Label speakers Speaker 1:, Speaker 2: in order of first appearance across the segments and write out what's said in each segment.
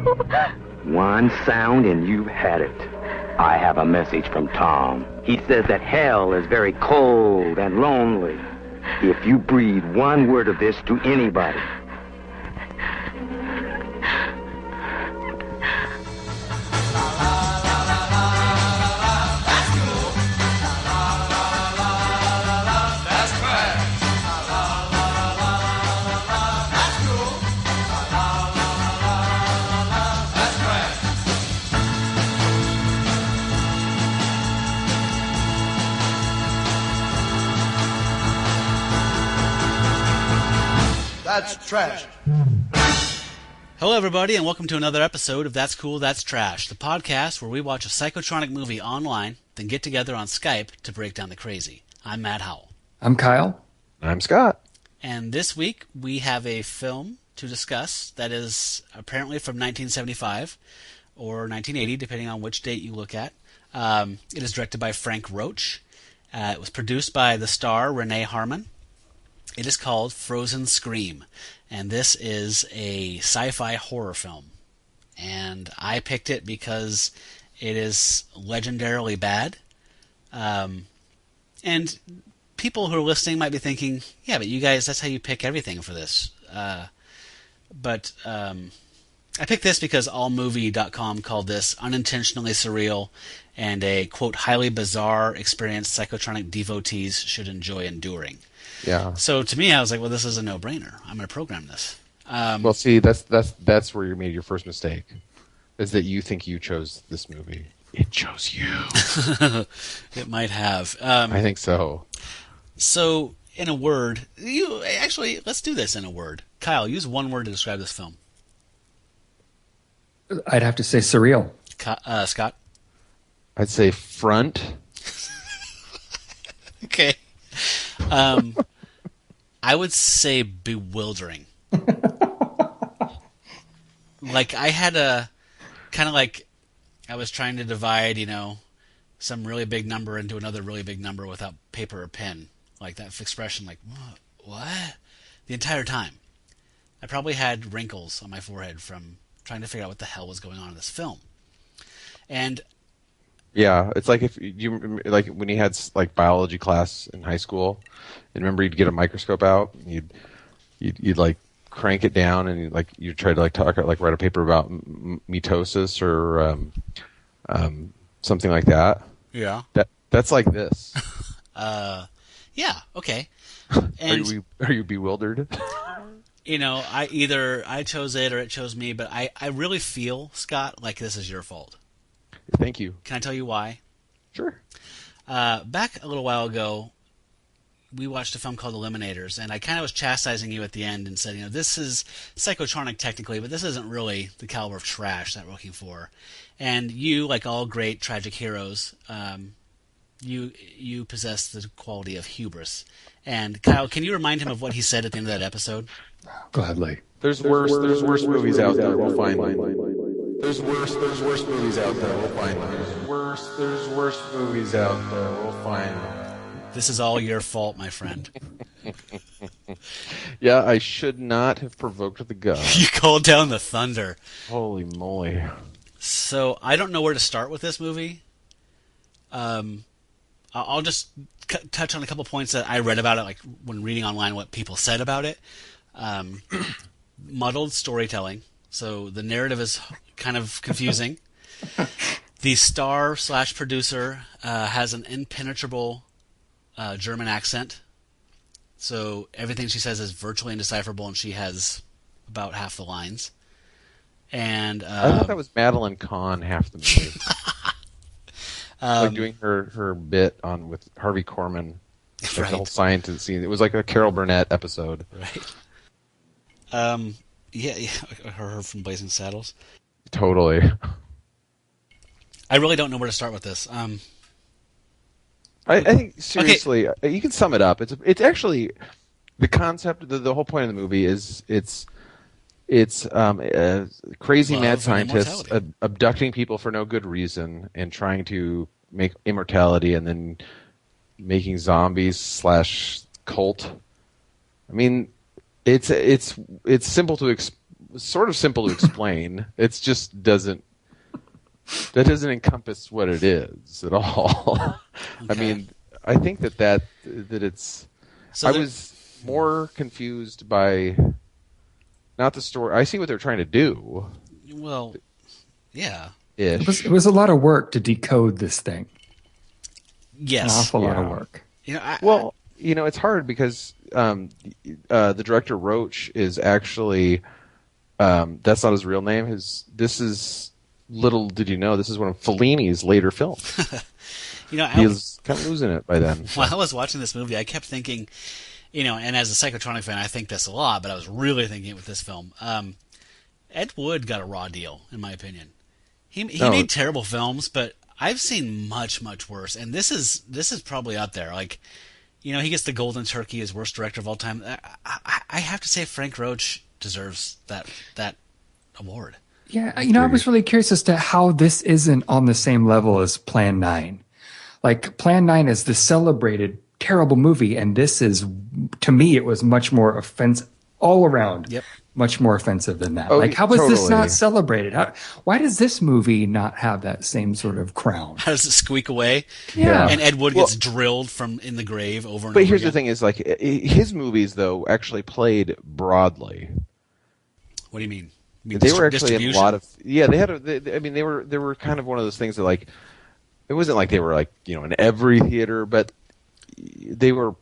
Speaker 1: One sound and you've had it. I have a message from Tom. He says that hell is very cold and lonely. If you breathe one word of this to anybody,
Speaker 2: That's trash.
Speaker 3: Hello, everybody, and welcome to another episode of That's Cool, That's Trash, the podcast where we watch a psychotronic movie online, then get together on Skype to break down the crazy. I'm Matt Howell.
Speaker 4: I'm Kyle.
Speaker 5: I'm Scott.
Speaker 3: And this week we have a film to discuss that is apparently from 1975 or 1980, depending on which date you look at. It is directed by Frank Roach. It was produced by the star Renee Harmon. It is called Frozen Scream, and this is a sci-fi horror film. And I picked it because it is legendarily bad. And people who are listening might be thinking, yeah, but you guys, that's how you pick everything for this. But I picked this because AllMovie.com called this unintentionally surreal and a, quote, highly bizarre experience psychotronic devotees should enjoy enduring.
Speaker 5: Yeah.
Speaker 3: So to me, I was like, well, this is a no-brainer. I'm going to program this.
Speaker 5: Well, see, that's where you made your first mistake, is that you think you chose this movie. It chose you.
Speaker 3: It might have.
Speaker 5: I think so.
Speaker 3: So, in a word, let's do this in a word. Kyle, use one word to describe this film.
Speaker 4: I'd have to say surreal.
Speaker 3: Scott?
Speaker 5: I'd say front.
Speaker 3: Okay. I would say bewildering. Like I had a kind of like I was trying to divide, some really big number into another really big number without paper or pen. Like that expression, like what? The entire time. I probably had wrinkles on my forehead from trying to figure out what the hell was going on in this film. And
Speaker 5: yeah, it's like if you like when you had like biology class in high school, and remember you'd get a microscope out, and you'd like crank it down, and you'd try to write a paper about mitosis or something like that.
Speaker 3: Yeah,
Speaker 5: that's like this.
Speaker 3: Yeah, okay.
Speaker 5: And are you bewildered?
Speaker 3: I chose it or it chose me, but I really feel, Scott, like this is your fault.
Speaker 5: Thank you.
Speaker 3: Can I tell you why?
Speaker 5: Sure.
Speaker 3: Back a little while ago, we watched a film called Eliminators, and I kind of was chastising you at the end and said, this is psychotronic technically, but this isn't really the caliber of trash that we're looking for. And you, like all great tragic heroes, you possess the quality of hubris. And Kyle, can you remind him of what he said at the end of that episode?
Speaker 4: Gladly.
Speaker 5: There's worse movies out there. We'll find them. There's worse movies out there. We'll find them. There's worse movies out there. We'll find them.
Speaker 3: This is all your fault, my friend.
Speaker 5: Yeah, I should not have provoked the gods.
Speaker 3: You called down the thunder.
Speaker 5: Holy moly.
Speaker 3: So, I don't know where to start with this movie. I'll just touch on a couple points that I read about it, like when reading online what people said about it. Muddled storytelling. So the narrative is kind of confusing. The star/producer has an impenetrable German accent. So everything she says is virtually indecipherable, and she has about half the lines. And
Speaker 5: I thought that was Madeline Kahn half the movie. Like doing her bit on with Harvey Korman. Like
Speaker 3: right.
Speaker 5: The whole scientist scene. It was like a Carol Burnett episode.
Speaker 3: Right. Yeah, her from Blazing Saddles.
Speaker 5: Totally.
Speaker 3: I really don't know where to start with this.
Speaker 5: I think seriously, You can sum it up. It's actually the concept. The whole point of the movie is it's crazy mad scientists abducting people for no good reason and trying to make immortality, and then making zombies / cult. I mean, it's simple to sort of simple to explain. It's just doesn't encompass what it is at all. I mean, I think that it's. So I was more confused by not the story. I see what they're trying to do.
Speaker 3: Well, yeah.
Speaker 4: It was a lot of work to decode this thing.
Speaker 3: Yes.
Speaker 4: An awful lot of work.
Speaker 5: It's hard because the director Roach is actually that's not his real name. This is, little did you know, this is one of Fellini's later films. He was kind of losing it by then.
Speaker 3: While I was watching this movie, I kept thinking, and as a Psychotronic fan, I think this a lot, but I was really thinking it with this film. Ed Wood got a raw deal, in my opinion. He made terrible films, but I've seen much, much worse. And this is probably up there. Like, he gets the Golden Turkey as worst director of all time. I have to say Frank Roach deserves that award.
Speaker 4: Yeah, I was really curious as to how this isn't on the same level as Plan 9. Like, Plan 9 is the celebrated terrible movie, and this is, to me, it was much more offensive all around.
Speaker 3: Yep.
Speaker 4: Much more offensive than that.
Speaker 5: Oh,
Speaker 4: how is this not celebrated? Why does this movie not have that same sort of crown?
Speaker 3: How does it squeak away?
Speaker 4: Yeah.
Speaker 3: And Ed Wood gets drilled from in the grave over and over
Speaker 5: But here's
Speaker 3: again.
Speaker 5: the thing is, like, his movies, though, actually played broadly.
Speaker 3: What do you mean?
Speaker 5: They were actually in a lot of... Yeah, they were kind of one of those things that, like, it wasn't like they were, like, in every theater, but they were,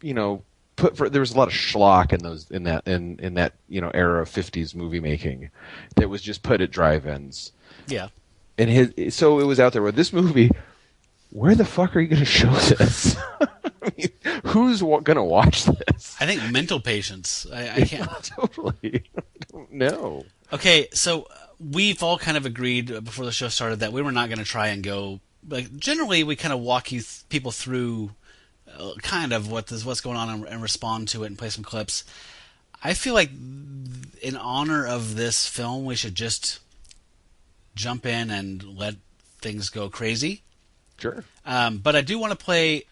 Speaker 5: there was a lot of schlock in that era of 50s movie making that was just put at drive-ins.
Speaker 3: Yeah.
Speaker 5: And so it was out there. With this movie, where the fuck are you going to show this? I mean, who's going to watch this?
Speaker 3: I think mental patients. I can't.
Speaker 5: Totally. I don't know.
Speaker 3: Okay, so we've all kind of agreed before the show started that we were not going to try and go. Like, generally, we kind of walk people through kind of what's going on and respond to it and play some clips. I feel like in honor of this film, we should just jump in and let things go crazy.
Speaker 5: Sure.
Speaker 3: But I do want to play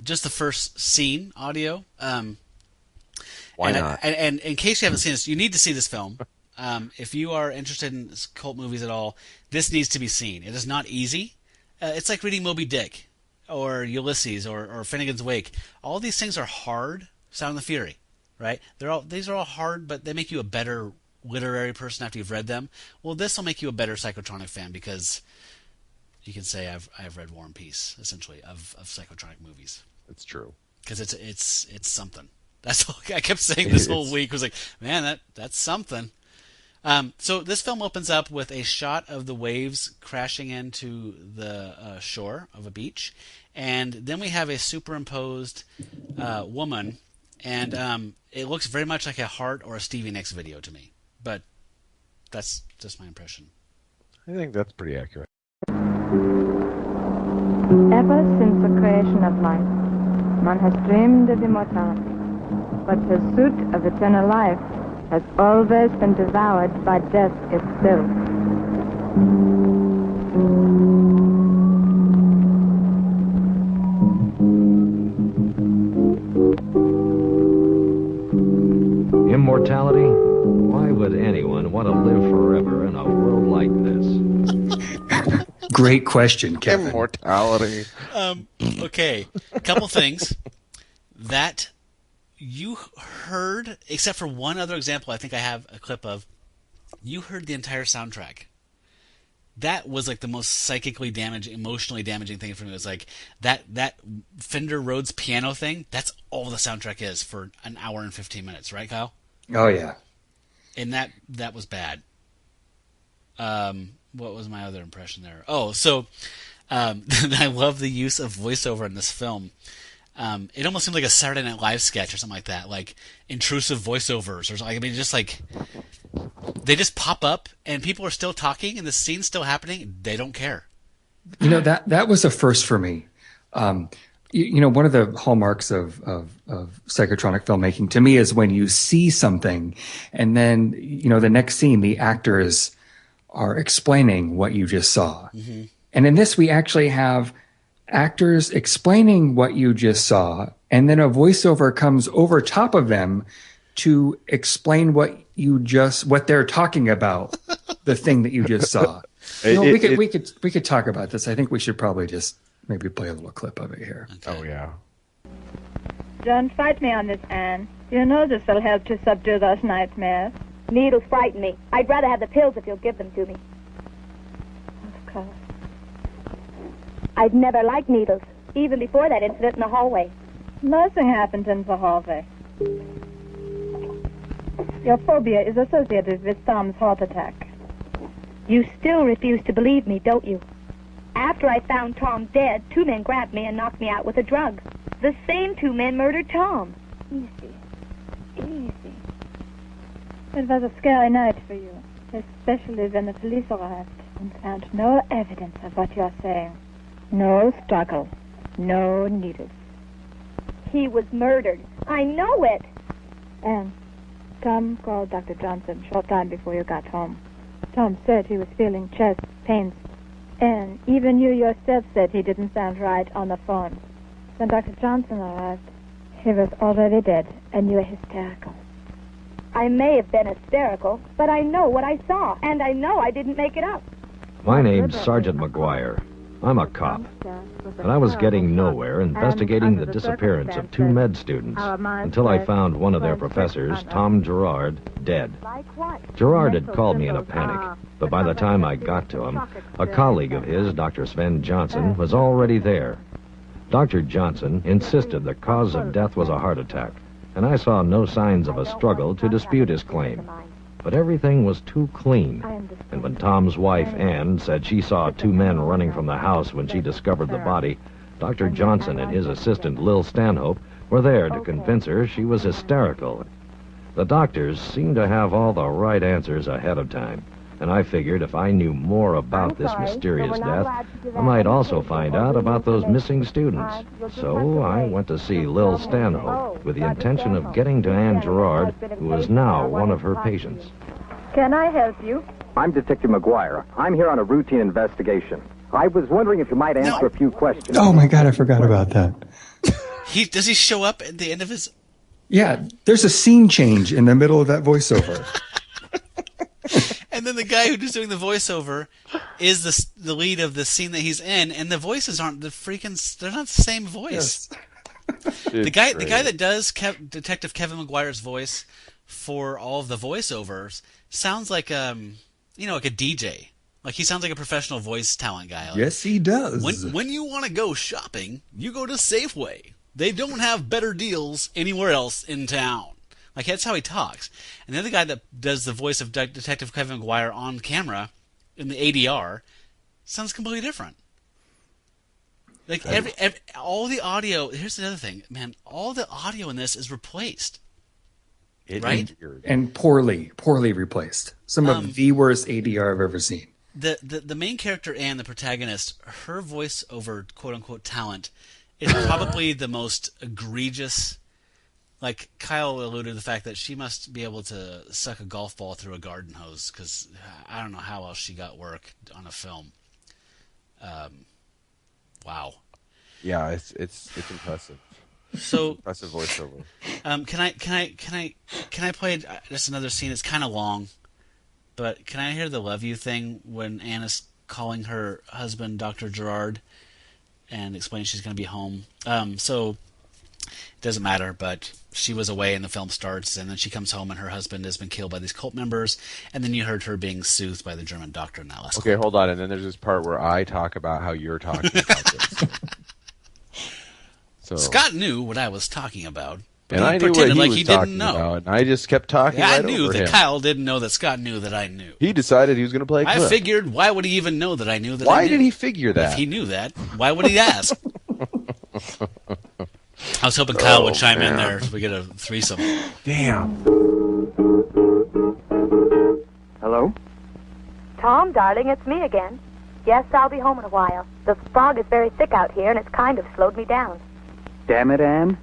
Speaker 3: just the first scene audio.
Speaker 5: Why not?
Speaker 3: And in case you haven't seen this, you need to see this film. If you are interested in cult movies at all, this needs to be seen. It is not easy. It's like reading Moby Dick or Ulysses or Finnegan's Wake. All these things are hard. Sound of the Fury, right? These are all hard, but they make you a better literary person after you've read them. Well, this will make you a better Psychotronic fan because you can say I've read War and Peace, essentially, of Psychotronic movies.
Speaker 5: It's true.
Speaker 3: Because it's something. That's all I kept saying this whole week. Was like, man, that's something. So this film opens up with a shot of the waves crashing into the shore of a beach, and then we have a superimposed woman, and it looks very much like a Heart or a Stevie Nicks video to me. But that's just my impression.
Speaker 5: I think that's pretty accurate.
Speaker 6: Ever since the creation of life, man has dreamed of immortality, but pursuit of eternal life has always been devoured by death itself.
Speaker 7: Immortality? Why would anyone want to live forever in a world like this?
Speaker 4: Great question, Kevin.
Speaker 5: Immortality.
Speaker 3: Okay, a couple things that you heard, except for one other example I think I have a clip of, you heard the entire soundtrack. That was like the most psychically damaging, emotionally damaging thing for me. It was like that Fender Rhodes piano thing, that's all the soundtrack is for an hour and 15 minutes, right, Kyle?
Speaker 4: Oh, yeah.
Speaker 3: And that was bad. What was my other impression there? Oh, so I love the use of voiceover in this film. It almost seemed like a Saturday Night Live sketch or something like that, like intrusive voiceovers or something. I mean, just like they just pop up and people are still talking and the scene's still happening. They don't care.
Speaker 4: That was a first for me. One of the hallmarks of psychotronic filmmaking to me is when you see something and then, the next scene, the actors are explaining what you just saw. Mm-hmm. And in this, we actually have actors explaining what you just saw, and then a voiceover comes over top of them to explain what they're talking about, the thing that you just saw. We could talk about this. I think we should probably just maybe play a little clip of it here.
Speaker 5: Okay. Oh yeah.
Speaker 6: Don't fight me on this, Anne. You know this will help to subdue those nightmares.
Speaker 8: Needles frighten me. I'd rather have the pills if you'll give them to me.
Speaker 6: Of course.
Speaker 8: I'd never liked needles, even before that incident in the hallway.
Speaker 6: Nothing happened in the hallway. Your phobia is associated with Tom's heart attack.
Speaker 8: You still refuse to believe me, don't you? After I found Tom dead, 2 men grabbed me and knocked me out with a drug. The same 2 men murdered Tom.
Speaker 6: Easy. It was a scary night for you, especially when the police arrived and found no evidence of what you're saying. No struggle. No needles.
Speaker 8: He was murdered. I know it.
Speaker 6: And Tom called Dr. Johnson short time before you got home. Tom said he was feeling chest pains. And even you yourself said he didn't sound right on the phone. When Dr. Johnson arrived, he was already dead, and you were hysterical.
Speaker 8: I may have been hysterical, but I know what I saw, and I know I didn't make it up.
Speaker 7: My name's Sergeant McGuire. I'm a cop. And I was getting nowhere investigating the disappearance of 2 med students until I found one of their professors, Tom Gerard, dead. Gerard had called me in a panic, but by the time I got to him, a colleague of his, Dr. Sven Johnson, was already there. Dr. Johnson insisted the cause of death was a heart attack, and I saw no signs of a struggle to dispute his claim. But everything was too clean, and when Tom's wife, Anne, said she saw 2 men running from the house when she discovered the body, Dr. Johnson and his assistant, Lil Stanhope, were there to convince her she was hysterical. The doctors seemed to have all the right answers ahead of time, and I figured if I knew more about this mysterious death, I might also find out about those missing students. So I went to see Lil Stanhope with the intention of getting to Anne Gerard, who is now one of her patients.
Speaker 6: Can I help you?
Speaker 9: I'm Detective McGuire. I'm here on a routine investigation. I was wondering if you might answer a few questions.
Speaker 4: Oh my God, I forgot about that.
Speaker 3: Does he show up at the end of his...
Speaker 4: Yeah, there's a scene change in the middle of that voiceover.
Speaker 3: And then the guy who's doing the voiceover is the lead of the scene that he's in, and the voices aren't they're not the same voice. Yes. The guy that does Detective Kevin McGuire's voice for all of the voiceovers sounds like like a DJ. Like he sounds like a professional voice talent guy. Like,
Speaker 4: yes, he does.
Speaker 3: When you want to go shopping, you go to Safeway. They don't have better deals anywhere else in town. Like, that's how he talks. And the other guy that does the voice of Detective Kevin McGuire on camera in the ADR sounds completely different. Like, all the audio... Here's the other thing, man. All the audio in this is replaced. Right?
Speaker 4: And poorly replaced. Some of the worst ADR I've ever seen.
Speaker 3: The main character, Anne, the protagonist, her voice-over quote-unquote talent is probably the most egregious... Like, Kyle alluded to the fact that she must be able to suck a golf ball through a garden hose, because I don't know how else she got work on a film. Wow.
Speaker 5: Yeah, it's impressive.
Speaker 3: So
Speaker 5: impressive voiceover.
Speaker 3: Can I play just another scene? It's kind of long, but can I hear the "love you" thing when Anna's calling her husband, Dr. Gerard, and explaining she's going to be home? So it doesn't matter, but she was away and the film starts, and then she comes home and her husband has been killed by these cult members, and then you heard her being soothed by the German doctor in that last
Speaker 5: clip. Hold on, and then there's this part where I talk about how you're talking about this. So
Speaker 3: Scott knew what I was talking about,
Speaker 5: and I knew what he was talking about, and I just kept talking right over him.
Speaker 3: I knew that Kyle didn't know that Scott knew that I knew.
Speaker 5: He decided he was going to play a clip.
Speaker 3: I figured, why would he even know that I knew that
Speaker 5: Why did he figure that?
Speaker 3: If he knew that, why would he ask? I was hoping Kyle would chime in there if we get a threesome.
Speaker 5: Damn.
Speaker 9: Hello?
Speaker 8: Tom, darling, it's me again. Yes, I'll be home in a while. The fog is very thick out here, and it's kind of slowed me down.
Speaker 9: Damn it, Anne.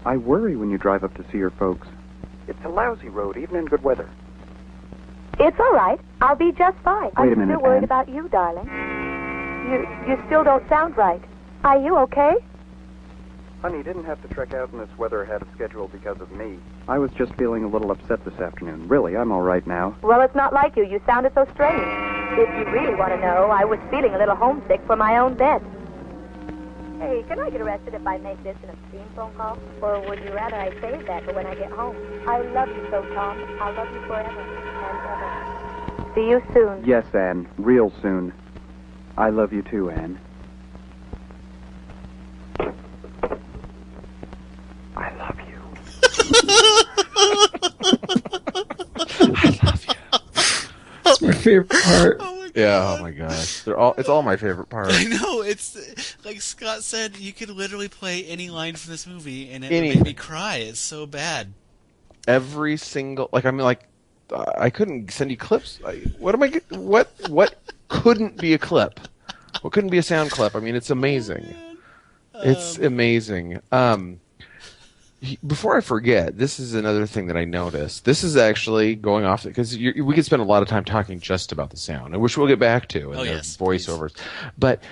Speaker 9: I worry when you drive up to see your folks. It's a lousy road, even in good weather.
Speaker 8: It's all right. I'll be just fine.
Speaker 9: Wait a minute,
Speaker 8: I'm still worried
Speaker 9: Anne.
Speaker 8: about you, darling. You still don't sound right. Are you okay?
Speaker 9: Honey, you didn't have to trek out in this weather ahead of schedule because of me. I was just feeling a little upset this afternoon. Really, I'm all right now.
Speaker 8: Well, it's not like you. You sounded so strange. If you really want to know, I was feeling a little homesick for my own bed. Hey, can I get arrested if I make this an obscene phone call? Or would you rather I save that for when I get home? I love you so, Tom. I'll love you forever and ever. See you soon.
Speaker 9: Yes, Anne. Real soon. I love you too, Anne. I love you.
Speaker 5: I love you.
Speaker 4: That's my favorite part.
Speaker 5: Yeah, oh my gosh. It's all my favorite part.
Speaker 3: I know, it's like Scott said, you could literally play any line from this movie and it would make me cry. It's so bad.
Speaker 5: Every single, I couldn't send you clips. What couldn't be a clip? What couldn't be a sound clip? I mean, it's amazing. It's amazing. Before I forget, this is another thing that I noticed. This is actually going off because we could spend a lot of time talking just about the sound, which we'll get back to in the voiceovers. Please. But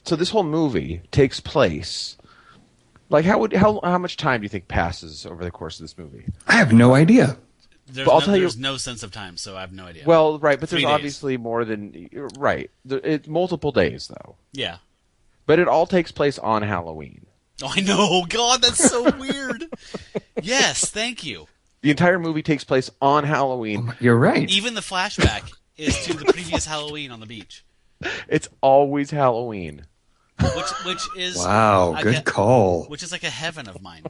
Speaker 5: so this whole movie takes place. Like how much time do you think passes over the course of this movie?
Speaker 4: I have no idea.
Speaker 3: There's no sense of time, so I have no idea.
Speaker 5: Well, right, but there's obviously more than right. It's multiple days though.
Speaker 3: Yeah. But
Speaker 5: it all takes place on Halloween.
Speaker 3: Oh, I know. God, that's so weird. Yes, thank you.
Speaker 5: The entire movie takes place on Halloween.
Speaker 4: Oh, you're right.
Speaker 3: Even the flashback is to the previous Halloween on the beach.
Speaker 5: It's always Halloween.
Speaker 3: Which is
Speaker 4: wow, good call.
Speaker 3: Which is like a heaven of mine,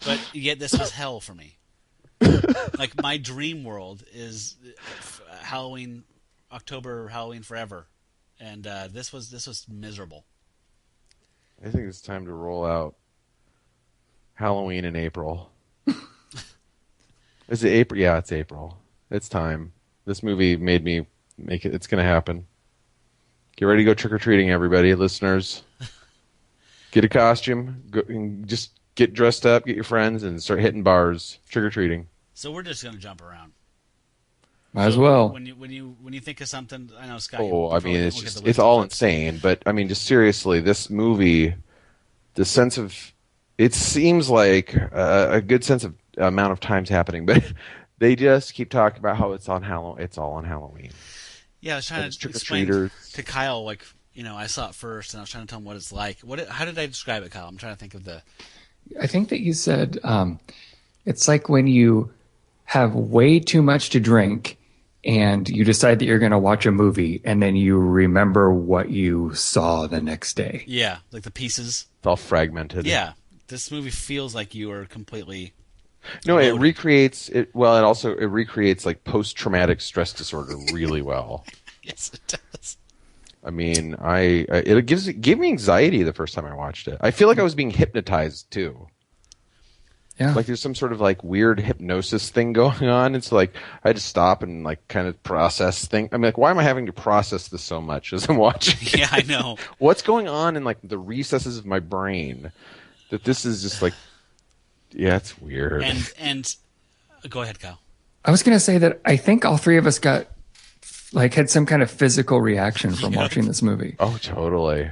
Speaker 3: but yet this was hell for me. Like my dream world is Halloween, October, Halloween forever, and this was miserable.
Speaker 5: I think it's time to roll out Halloween in April. Is it April? Yeah, it's April. It's time. This movie made me make it. It's going to happen. Get ready to go trick-or-treating, everybody, listeners. Get a costume. Just get dressed up, get your friends, and start hitting bars, trick-or-treating.
Speaker 3: So we're just going to jump around.
Speaker 4: Might as well.
Speaker 3: When you think of something, I know Scott.
Speaker 5: Oh, I mean, it's all insane. But I mean, just seriously, this movie, the sense of, it seems like a good sense of amount of times happening, but they just keep talking about how it's on Halloween. It's all on Halloween.
Speaker 3: Yeah, I was trying to explain to Kyle, like, I saw it first, and I was trying to tell him what it's like. How did I describe it, Kyle? I'm trying to think of the.
Speaker 4: I think that you said it's like when you have way too much to drink. And you decide that you're going to watch a movie, and then you remember what you saw the next day.
Speaker 3: Yeah, like the pieces.
Speaker 5: It's all fragmented.
Speaker 3: Yeah, this movie feels like you are completely.
Speaker 5: No, loaded. It recreates it. Well, it recreates like post-traumatic stress disorder really well.
Speaker 3: Yes, it does.
Speaker 5: I mean, it gave me anxiety the first time I watched it. I feel like I was being hypnotized too.
Speaker 4: Yeah.
Speaker 5: Like there's some sort of like weird hypnosis thing going on. It's like I had to stop and like kind of process things. I mean, like, why am I having to process this so much as I'm watching?
Speaker 3: Yeah, I know.
Speaker 5: What's going on in like the recesses of my brain that this is just like, yeah, it's weird.
Speaker 3: And go ahead, Kyle.
Speaker 4: I was going to say that I think all three of us had some kind of physical reaction from watching this movie.
Speaker 5: Oh, totally.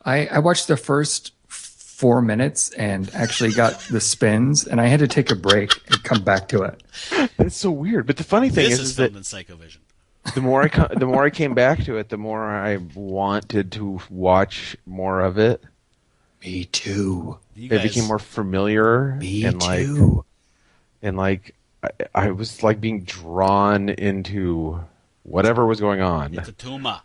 Speaker 4: I watched the first 4 minutes and actually got the spins, and I had to take a break and come back to it.
Speaker 5: That's so weird. But the funny thing is
Speaker 3: filmed
Speaker 5: that
Speaker 3: in Psychovision.
Speaker 5: The more I came back to it, the more I wanted to watch more of it.
Speaker 4: Me too.
Speaker 5: It became more familiar.
Speaker 4: Me too.
Speaker 5: And I was like being drawn into whatever was going on.
Speaker 3: It's a tumor.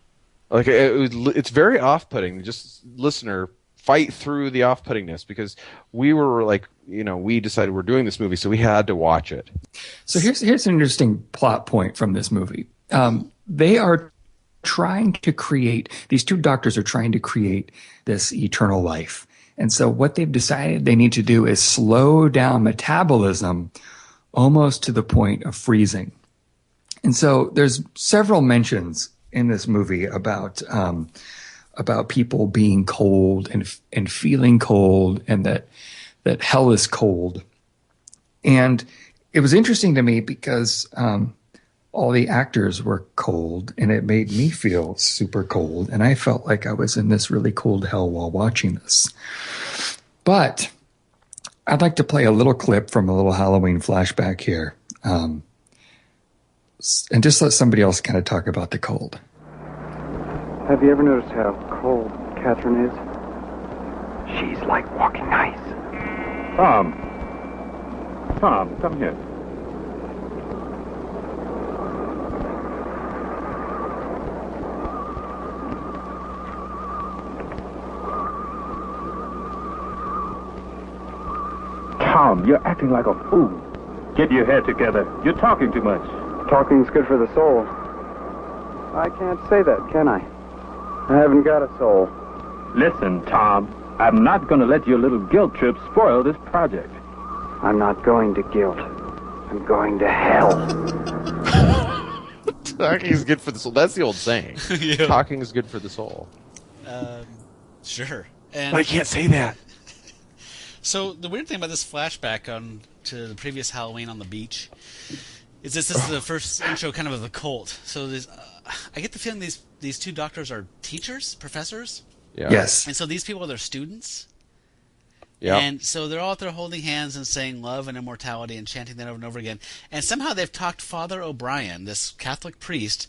Speaker 5: Like it's very off-putting. Just listener, fight through the off-puttingness because we were like, we decided we're doing this movie, so we had to watch it.
Speaker 4: So here's an interesting plot point from this movie. They are trying to create, these two doctors are trying to create this eternal life. And so what they've decided they need to do is slow down metabolism almost to the point of freezing. And so there's several mentions in this movie about people being cold and feeling cold, and that hell is cold. And it was interesting to me because all the actors were cold, and it made me feel super cold, and I felt like I was in this really cold hell while watching this. But I'd like to play a little clip from a little Halloween flashback here. And just let somebody else kind of talk about the cold.
Speaker 9: Have you ever noticed how cold Catherine is? She's like walking ice.
Speaker 10: Tom, come here. Tom, you're acting like a fool. Get your head together. You're talking too much.
Speaker 9: Talking's good for the soul. I can't say that, can I? I haven't got a soul.
Speaker 10: Listen, Tom, I'm not going to let your little guilt trip spoil this project.
Speaker 9: I'm not going to guilt. I'm going to hell.
Speaker 5: Talking is good for the soul. That's the old saying.
Speaker 3: Yeah.
Speaker 5: Talking is good for the soul.
Speaker 3: Sure. And
Speaker 5: But I can't say that.
Speaker 3: so the weird thing about this flashback on to the previous Halloween on the beach is this is the first intro kind of a cult. So there's, I get the feeling these two doctors are teachers, professors.
Speaker 5: Yeah.
Speaker 4: Yes.
Speaker 3: And so these people are their students.
Speaker 5: Yeah.
Speaker 3: And so they're all out there holding hands and saying love and immortality and chanting that over and over again. And somehow they've talked Father O'Brien, this Catholic priest,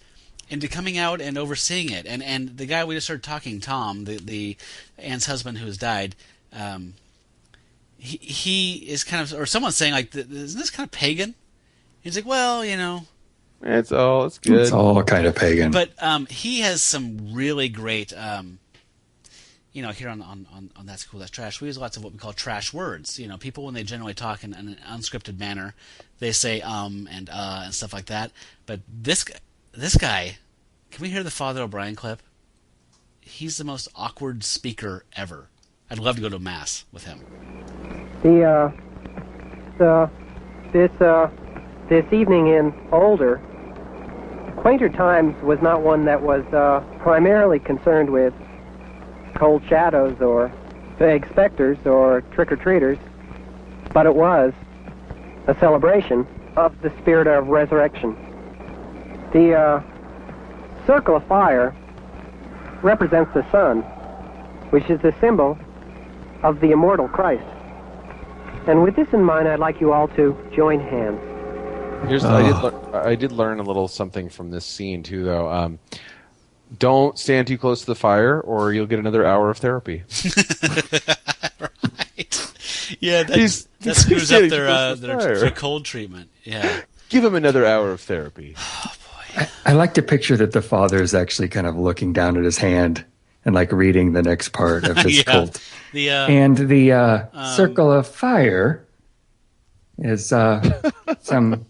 Speaker 3: into coming out and overseeing it. And the guy we just heard talking, Tom, the Anne's husband who has died, he is kind of, or someone's saying, like, isn't this kind of pagan? He's like, well, you know.
Speaker 5: It's good.
Speaker 4: It's all kind of pagan.
Speaker 3: But he has some really great, here on That's Cool, That's Trash, we use lots of what we call trash words. You know, people, when they generally talk in an unscripted manner, they say and stuff like that. But this guy, can we hear the Father O'Brien clip? He's the most awkward speaker ever. I'd love to go to mass with him.
Speaker 11: This evening in older, quainter times was not one that was primarily concerned with cold shadows or vague specters or trick-or-treaters, but it was a celebration of the spirit of resurrection. The circle of fire represents the sun, which is the symbol of the immortal Christ. And with this in mind, I'd like you all to join hands.
Speaker 5: I did learn a little something from this scene too, though. Don't stand too close to the fire, or you'll get another hour of therapy.
Speaker 3: Right. Yeah, that screws up their cold treatment. Yeah.
Speaker 5: Give him another hour of therapy.
Speaker 3: Oh boy.
Speaker 4: I like to picture that the father is actually kind of looking down at his hand and like reading the next part of his cult. And the circle of fire is some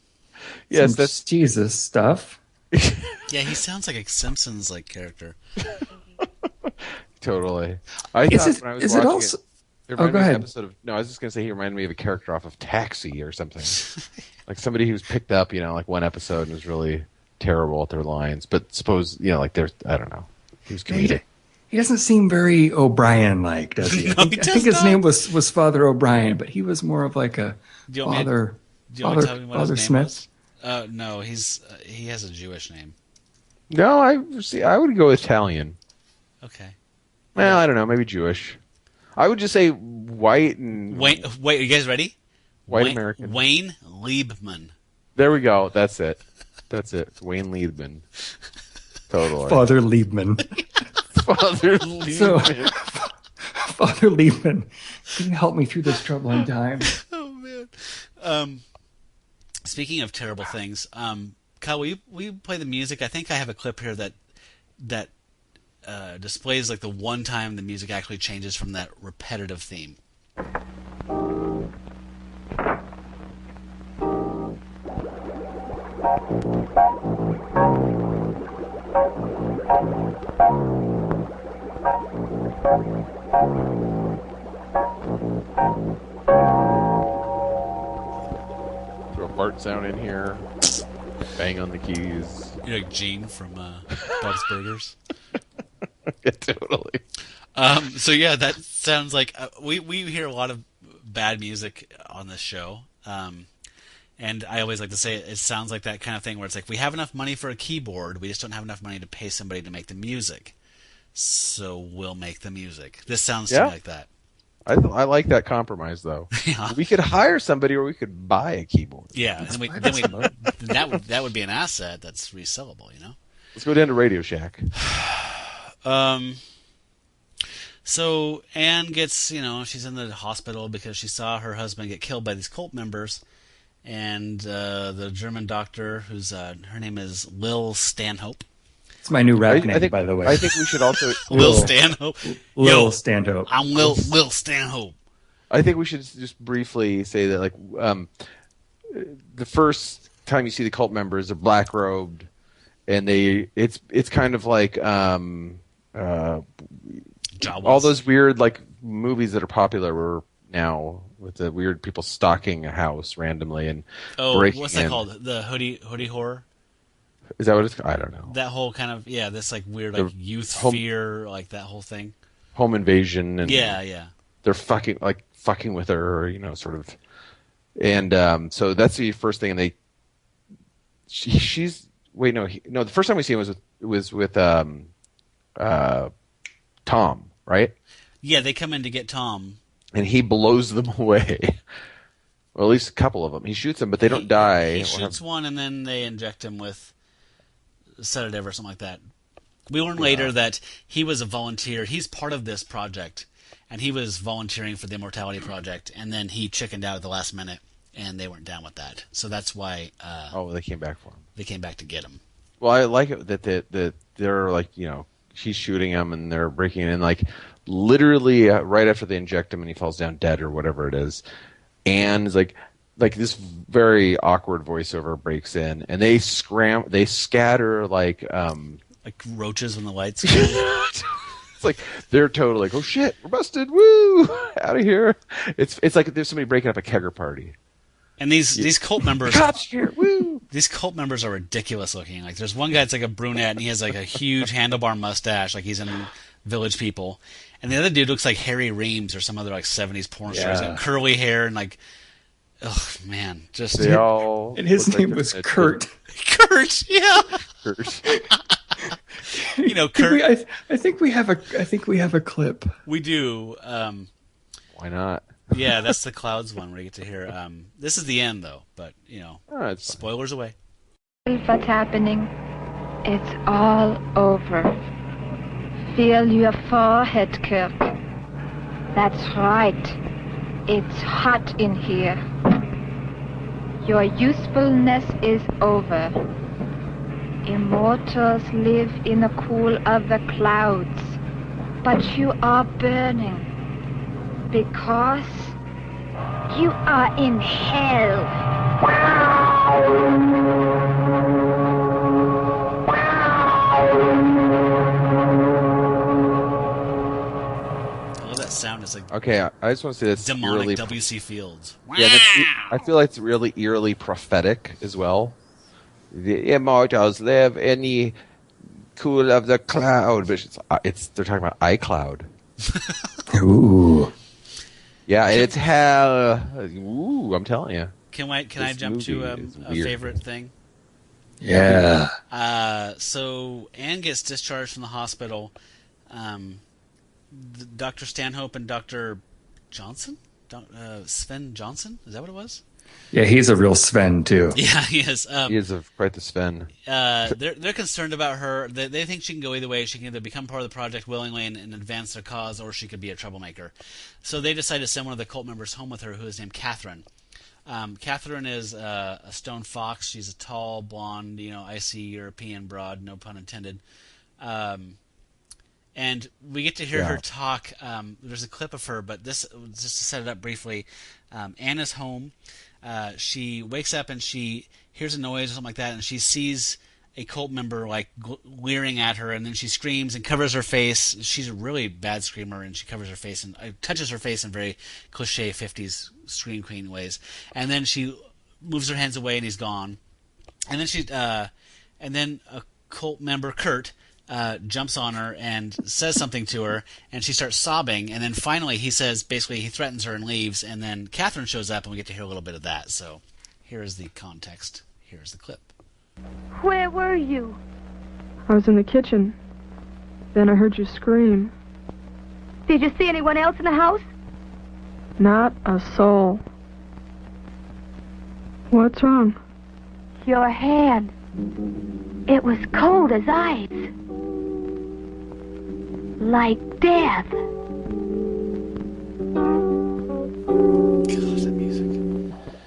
Speaker 4: Jesus stuff.
Speaker 3: Yeah, he sounds like a Simpsons character.
Speaker 5: Totally. I was
Speaker 4: go ahead.
Speaker 5: I was just going to say he reminded me of a character off of Taxi or something. Like somebody who's picked up, one episode and was really terrible at their lines. But suppose, there's, I don't know. He was comedic.
Speaker 4: He doesn't seem very O'Brien-like, does he?
Speaker 3: No,
Speaker 4: I think his name was Father O'Brien, but he was more of like a Father Smith.
Speaker 3: No, he has a Jewish name.
Speaker 5: No, I would go Italian.
Speaker 3: Okay.
Speaker 5: Well, I don't know, maybe Jewish. I would just say white and...
Speaker 3: Wait, are you guys ready?
Speaker 5: American.
Speaker 3: Wayne Liebman.
Speaker 5: There we go. That's it. It's Wayne Liebman. Totally.
Speaker 4: Father Liebman.
Speaker 5: Father Liebman.
Speaker 4: So, Father Liebman, can you help me through this troubling time?
Speaker 3: Oh, man. Speaking of terrible things, Kyle, will you play the music? I think I have a clip here that displays the one time the music actually changes from that repetitive theme.
Speaker 5: Throw a fart sound in here. Bang on the keys.
Speaker 3: You're like Gene from Bob's Burgers.
Speaker 5: Yeah, totally.
Speaker 3: So yeah, that sounds like we hear a lot of bad music on this show, and I always like to say it sounds like that kind of thing where it's like we have enough money for a keyboard, we just don't have enough money to pay somebody to make the music, so we'll make the music. This sounds to me like that.
Speaker 5: I like that compromise though.
Speaker 3: Yeah.
Speaker 5: We could hire somebody, or we could buy a keyboard.
Speaker 3: Yeah, and that would be an asset that's resellable.
Speaker 5: Let's go down to Radio Shack.
Speaker 3: So Anne gets, she's in the hospital because she saw her husband get killed by these cult members, and the German doctor, who's her name is Lil Stanhope.
Speaker 4: It's my new rap name, by the way.
Speaker 5: I think we should also
Speaker 3: Lil Stanhope.
Speaker 4: Lil Stanhope.
Speaker 3: I'm Lil Stanhope.
Speaker 5: I think we should just briefly say that, like, the first time you see the cult members, they're black robed, and it's kind of like all those weird like movies that are popular now with the weird people stalking a house randomly and breaking
Speaker 3: what's that
Speaker 5: in.
Speaker 3: called? The hoodie horror.
Speaker 5: Is that what it's? I don't know.
Speaker 3: That whole kind of this like weird like youth fear, like that whole thing.
Speaker 5: Home invasion and
Speaker 3: yeah.
Speaker 5: They're fucking with her, sort of. And so that's the first thing. And she's wait no the first time we see him was with Tom, right?
Speaker 3: Yeah, they come in to get Tom,
Speaker 5: and he blows them away. Well, at least a couple of them. He shoots them, but they don't die.
Speaker 3: He shoots one, and then they inject him with sedative or something like that. We learn later that he was a volunteer. He's part of this project, and he was volunteering for the Immortality Project, and then he chickened out at the last minute, and they weren't down with that. So that's why...
Speaker 5: they came back for him.
Speaker 3: They came back to get him.
Speaker 5: Well, I like it that they're like, he's shooting him, and they're breaking in, like, literally right after they inject him and he falls down dead or whatever it is. And it's like this very awkward voiceover breaks in, and they scatter like
Speaker 3: roaches when the lights go.
Speaker 5: It's like they're totally like, oh shit, we're busted, woo, out of here. It's like there's somebody breaking up a kegger party.
Speaker 3: And these cult members,
Speaker 5: cops here, woo.
Speaker 3: These cult members are ridiculous looking. Like there's one guy that's like a brunette, and he has like a huge handlebar mustache, like he's in Village People. And the other dude looks like Harry Reams or some other like 70s porn star. He's got curly hair and like, oh man, just
Speaker 5: they all.
Speaker 4: And his name was Kurt.
Speaker 3: Kurt, yeah.
Speaker 5: Kurt.
Speaker 3: Kurt.
Speaker 4: I think we have a clip.
Speaker 3: We do.
Speaker 5: Why not?
Speaker 3: Yeah, that's the Clouds one where you get to hear. This is the end though, but spoilers away.
Speaker 6: What's happening? It's all over. Feel your forehead, Kirk. That's right. It's hot in here. Your usefulness is over. Immortals live in the cool of the clouds, but you are burning because you are in hell.
Speaker 3: Sound is like
Speaker 5: okay. I just want to say that's
Speaker 3: demonic
Speaker 5: eerily
Speaker 3: W.C. Fields.
Speaker 5: Yeah, I feel like it's really eerily prophetic as well. The immortals live in the cool of the cloud, but they're talking about iCloud.
Speaker 4: Ooh,
Speaker 5: yeah, it's hell. Ooh, I'm telling you.
Speaker 3: Can I jump to a favorite thing?
Speaker 4: Yeah.
Speaker 3: So Anne gets discharged from the hospital. Dr. Stanhope and Dr. Johnson? Sven Johnson? Is that what it was?
Speaker 4: Yeah, he's a real Sven, too.
Speaker 3: Yeah, he is.
Speaker 5: He is quite the Sven.
Speaker 3: They're concerned about her. They think she can go either way. She can either become part of the project willingly and advance their cause, or she could be a troublemaker. So they decide to send one of the cult members home with her, who is named Catherine. Catherine is a stone fox. She's a tall, blonde, icy European broad, no pun intended. And we get to hear her talk. There's a clip of her, but this, just to set it up briefly, Anna's home. She wakes up and she hears a noise or something like that, and she sees a cult member like leering at her, and then she screams and covers her face. She's a really bad screamer, and she covers her face and touches her face in very cliche 50s scream queen ways. And then she moves her hands away, and he's gone. And then a cult member, Kurt, jumps on her and says something to her, and she starts sobbing, and then finally he threatens her and leaves, and then Catherine shows up, and we get to hear a little bit of that. So here is the context. Here's the clip.
Speaker 6: Where were you?
Speaker 12: I was in the kitchen. Then I heard you scream.
Speaker 8: Did you see anyone else in the house?
Speaker 12: Not a soul. What's wrong?
Speaker 8: Your hand. It was cold as ice. Like death.
Speaker 3: God, that music.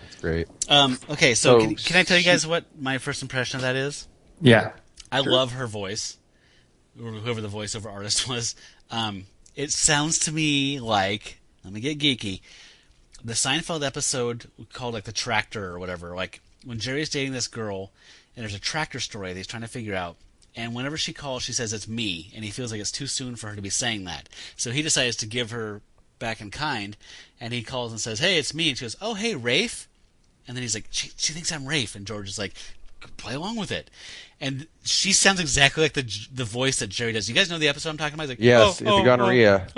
Speaker 5: It's great.
Speaker 3: Okay, so can I tell you guys what my first impression of that is?
Speaker 4: Yeah.
Speaker 3: I love her voice, or whoever the voiceover artist was. It sounds to me like, let me get geeky, the Seinfeld episode called like The Tractor or whatever. Like when Jerry's dating this girl, and there's a tractor story that he's trying to figure out. And whenever she calls, she says it's me, and he feels like it's too soon for her to be saying that. So he decides to give her back in kind, and he calls and says, "Hey, it's me." And she goes, "Oh, hey, Rafe." And then he's like, she thinks I'm Rafe. And George is like, play along with it. And she sounds exactly like the voice that Jerry does. You guys know the episode I'm talking about? He's like,
Speaker 5: yes, the gonorrhea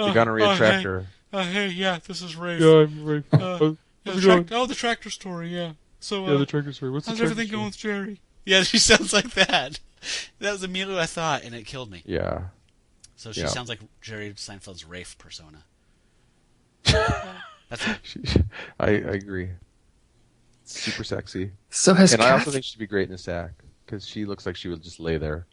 Speaker 5: tractor.
Speaker 3: Hey, yeah, this is Rafe.
Speaker 13: Yeah, I'm Rafe.
Speaker 3: The tractor story, yeah. So,
Speaker 13: the tractor story.
Speaker 3: How's everything going with Jerry? Yeah, she sounds like that. That was immediately what I thought, and it killed me.
Speaker 5: Yeah.
Speaker 3: So she sounds like Jerry Seinfeld's Rafe persona. That's it.
Speaker 5: I agree. Super sexy.
Speaker 4: So has
Speaker 5: I also think she'd be great in a sack because she looks like she would just lay there.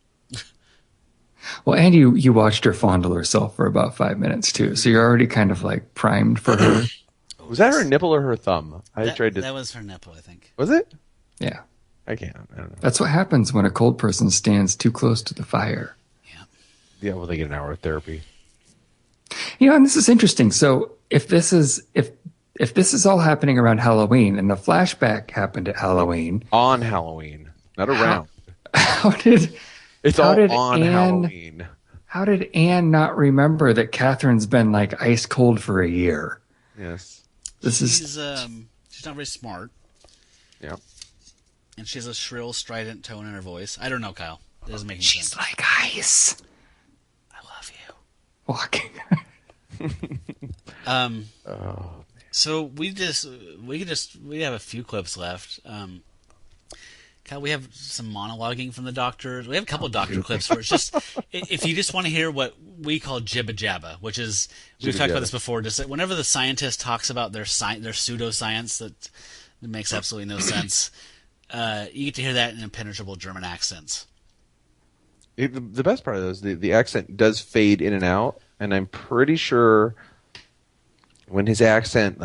Speaker 4: Well, and you watched her fondle herself for about 5 minutes too, so you're already kind of like primed for her.
Speaker 5: Was that her nipple or her thumb?
Speaker 3: That was her nipple, I think.
Speaker 5: Was it?
Speaker 4: Yeah.
Speaker 5: I don't know.
Speaker 4: That's what happens when a cold person stands too close to the fire.
Speaker 5: Yeah, well, they get an hour of therapy.
Speaker 4: And this is interesting. So if this is all happening around Halloween, and the flashback happened at Halloween,
Speaker 5: on Halloween, not around.
Speaker 4: It's
Speaker 5: all on Halloween.
Speaker 4: How did Anne not remember that Catherine's been like ice cold for a year?
Speaker 5: Yes,
Speaker 3: she's not very smart.
Speaker 5: Yeah.
Speaker 3: And she has a shrill, strident tone in her voice. I don't know, Kyle. It doesn't make any sense.
Speaker 4: She's like ice.
Speaker 3: I love you.
Speaker 4: Walking.
Speaker 3: So we have a few clips left. Kyle, we have some monologuing from the doctor. We have a couple of doctor clips where it's just if you just want to hear what we call jibba jabba, which is we've talked about this before. Just whenever the scientist talks about their pseudoscience that makes absolutely no sense. You get to hear that in impenetrable German accents.
Speaker 5: The best part of those, the accent does fade in and out, and I'm pretty sure when his accent,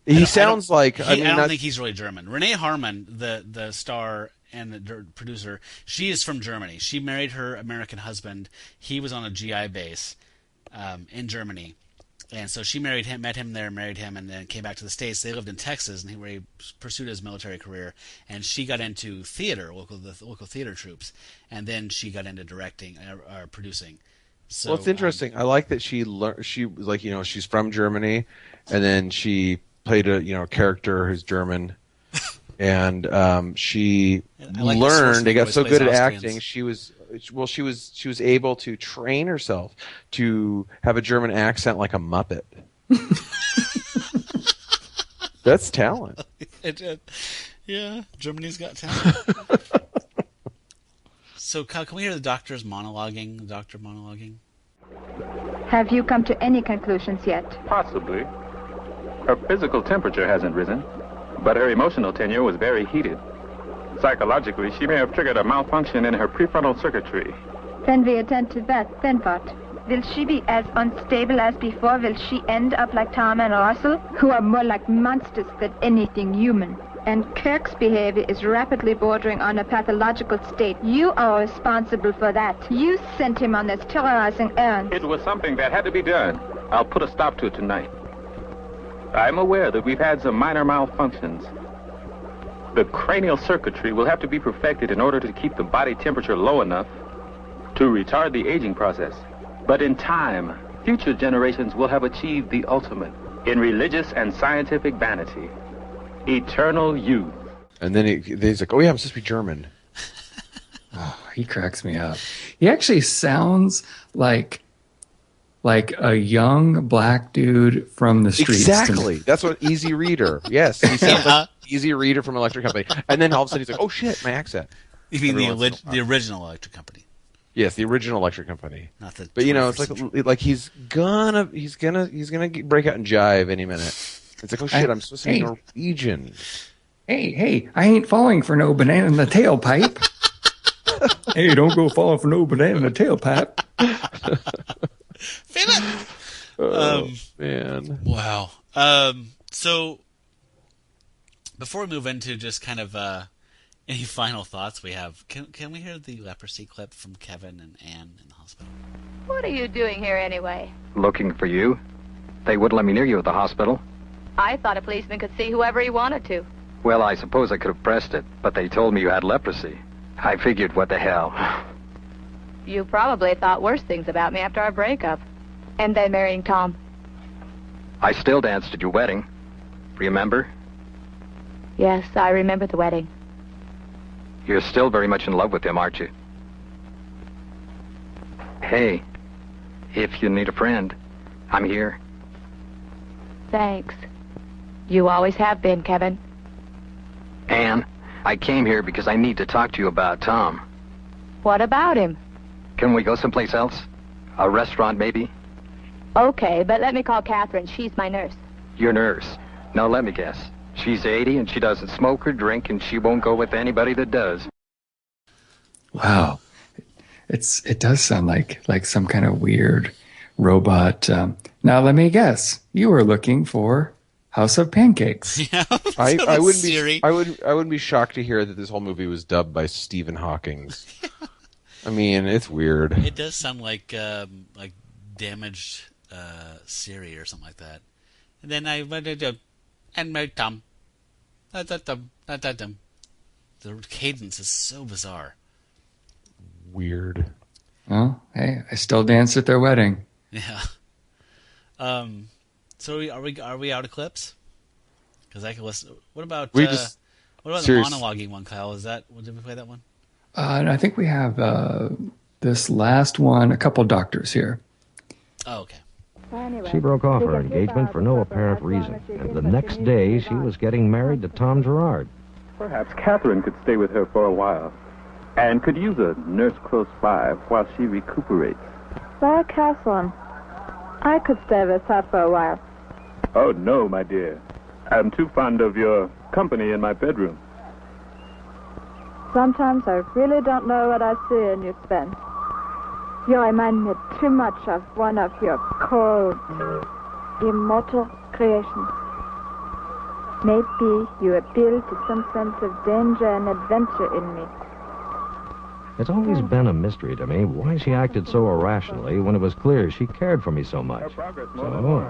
Speaker 5: he sounds like. I don't
Speaker 3: think he's really German. Renee Harmon, the star and the producer, she is from Germany. She married her American husband. He was on a GI base in Germany. And so she met him there, married him, and then came back to the States. They lived in Texas, and where he pursued his military career. And she got into theater, the local theater troops, and then she got into directing or producing. So,
Speaker 5: well, it's interesting. I like that she she's from Germany, and then she played a character who's German, and she learned. They got so good at acting. She was able to train herself to have a German accent like a Muppet. That's talent.
Speaker 3: Yeah, Germany's got talent. So, Kyle, can we hear the doctor monologuing?
Speaker 14: Have you come to any conclusions yet?
Speaker 10: Possibly. Her physical temperature hasn't risen, but her emotional tenure was very heated. Psychologically, she may have triggered a malfunction in her prefrontal circuitry.
Speaker 14: Then we attend to that. Then what? Will she be as unstable as before? Will she end up like Tom and Russell, who are more like monsters than anything human? And Kirk's behavior is rapidly bordering on a pathological state. You are responsible for that. You sent him on this terrorizing errand.
Speaker 10: It was something that had to be done. I'll put a stop to it tonight. I'm aware that we've had some minor malfunctions. The cranial circuitry will have to be perfected in order to keep the body temperature low enough to retard the aging process. But in time, future generations will have achieved the ultimate in religious and scientific vanity. Eternal youth.
Speaker 5: And then he's like, oh yeah, I'm supposed to be German.
Speaker 4: Oh, he cracks me up. He actually sounds like a young black dude from the streets.
Speaker 5: Exactly. That's what Easy Reader. Yes, he sounds like Easy Reader from Electric Company. And then all of a sudden he's like, oh shit, my accent.
Speaker 3: You mean the original Electric Company?
Speaker 5: Yes, the original electric company.
Speaker 3: Not the.
Speaker 5: But it's
Speaker 3: 21st century.
Speaker 5: like he's gonna break out in jive any minute. It's like, oh shit, I'm supposed to be Norwegian.
Speaker 4: Hey, I ain't falling for no banana in the tailpipe. Hey, don't go falling for no banana in the tailpipe.
Speaker 3: Feel it.
Speaker 5: Oh, man.
Speaker 3: Wow. So, before we move into just kind of any final thoughts we have, can we hear the leprosy clip from Kevin and Anne in the hospital?
Speaker 8: What are you doing here anyway?
Speaker 9: Looking for you. They wouldn't let me near you at the hospital.
Speaker 8: I thought a policeman could see whoever he wanted to.
Speaker 9: Well, I suppose I could have pressed it, but they told me you had leprosy. I figured, what the hell.
Speaker 8: You probably thought worse things about me after our breakup. And then marrying Tom.
Speaker 9: I still danced at your wedding. Remember?
Speaker 8: Yes, I remember the wedding.
Speaker 9: You're still very much in love with him, aren't you? Hey, if you need a friend, I'm here.
Speaker 8: Thanks. You always have been, Kevin.
Speaker 9: Anne, I came here because I need to talk to you about Tom.
Speaker 8: What about him?
Speaker 9: Can we go someplace else? A restaurant, maybe?
Speaker 8: Okay, but let me call Catherine. She's my nurse.
Speaker 9: Your nurse. Now, let me guess. She's 80 and she doesn't smoke or drink and she won't go with anybody that does.
Speaker 4: Wow. It does sound like some kind of weird robot. Now, let me guess. You were looking for House of Pancakes.
Speaker 3: Yeah,
Speaker 5: I wouldn't be shocked to hear that this whole movie was dubbed by Stephen Hawking. I mean, it's weird.
Speaker 3: It does sound like damaged Siri or something like that. And then I went to and married Tom. The cadence is so bizarre.
Speaker 5: Weird.
Speaker 4: Well, hey, I still danced at their wedding.
Speaker 3: Yeah. So are we out of clips? Because I can listen. What about the monologuing one, Kyle? Did we play that one?
Speaker 4: I think we have this last one. A couple doctors here.
Speaker 3: Oh, okay.
Speaker 7: She broke off her engagement for no apparent reason, and the next day she was getting married to Tom Gerard.
Speaker 10: Perhaps Catherine could stay with her for a while, and could use a nurse close by while she recuperates.
Speaker 6: Why, Catherine? I could stay with her for a while.
Speaker 10: Oh, no, my dear. I'm too fond of your company in my bedroom.
Speaker 6: Sometimes I really don't know what I see in you, Sven. You remind me too much of one of your cold, immortal creations. Maybe you appeal to some sense of danger and adventure in me.
Speaker 7: It's always been a mystery to me why she acted so irrationally when it was clear she cared for me so much. So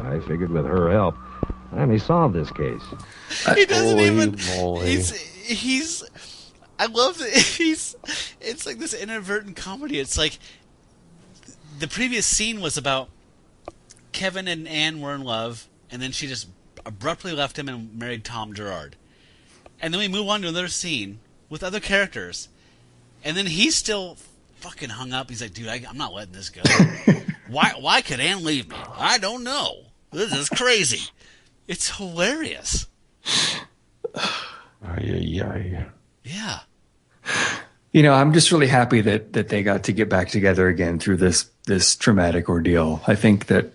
Speaker 7: I figured with her help, I may solve this case.
Speaker 3: He doesn't even...
Speaker 5: Moly.
Speaker 3: He's... I love that it's like this inadvertent comedy. It's like the previous scene was about Kevin and Anne were in love, and then she just abruptly left him and married Tom Gerard. And then we move on to another scene with other characters, and then he's still fucking hung up. He's like, dude, I'm not letting this go. Why could Anne leave me? I don't know. This is crazy. It's hilarious. Yeah.
Speaker 4: You know, I'm just really happy that they got to get back together again through this traumatic ordeal. I think that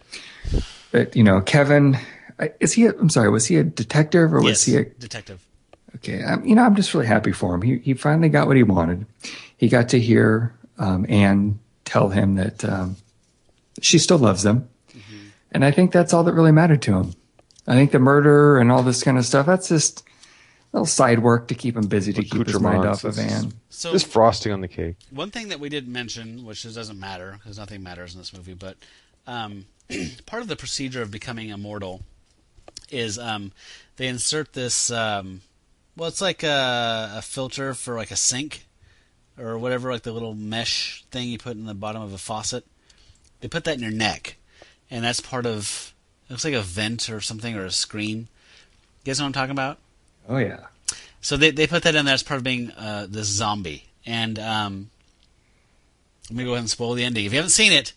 Speaker 4: Kevin, was he a detective or was he a
Speaker 3: detective?
Speaker 4: Okay, I'm just really happy for him. He finally got what he wanted. He got to hear Anne tell him that she still loves him, and I think that's all that really mattered to him. I think the murder and all this kind of stuff, that's just a little side work to keep him busy, to keep his mind off of Anne.
Speaker 3: So,
Speaker 5: just frosting on the cake.
Speaker 3: One thing that we didn't mention, which doesn't matter, because nothing matters in this movie, but part of the procedure of becoming immortal is they insert this, it's like a filter for like a sink or whatever, like the little mesh thing you put in the bottom of a faucet. They put that in your neck, and that's part of, it looks like a vent or something, or a screen. You guys know what I'm talking about?
Speaker 4: Oh, yeah.
Speaker 3: So they put that in there as part of being this zombie. And let me go ahead and spoil the ending. If you haven't seen it,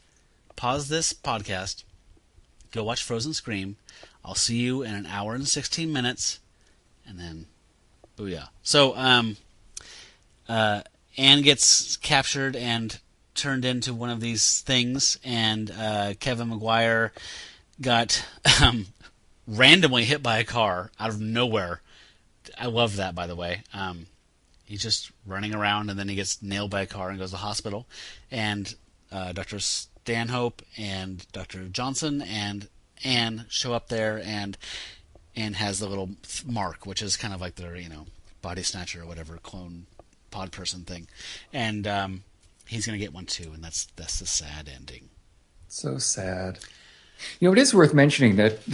Speaker 3: pause this podcast, go watch Frozen Scream. I'll see you in an hour and 16 minutes, and then booyah. So Anne gets captured, and turned into one of these things, and Kevin McGuire got randomly hit by a car out of nowhere. I love that, by the way. He's just running around, and then he gets nailed by a car and goes to the hospital. And Dr. Stanhope and Dr. Johnson and Anne show up there, and Anne has the little mark, which is kind of like their, body snatcher or whatever, clone pod person thing. And he's going to get one too, and that's the sad ending.
Speaker 4: So sad. It is worth mentioning that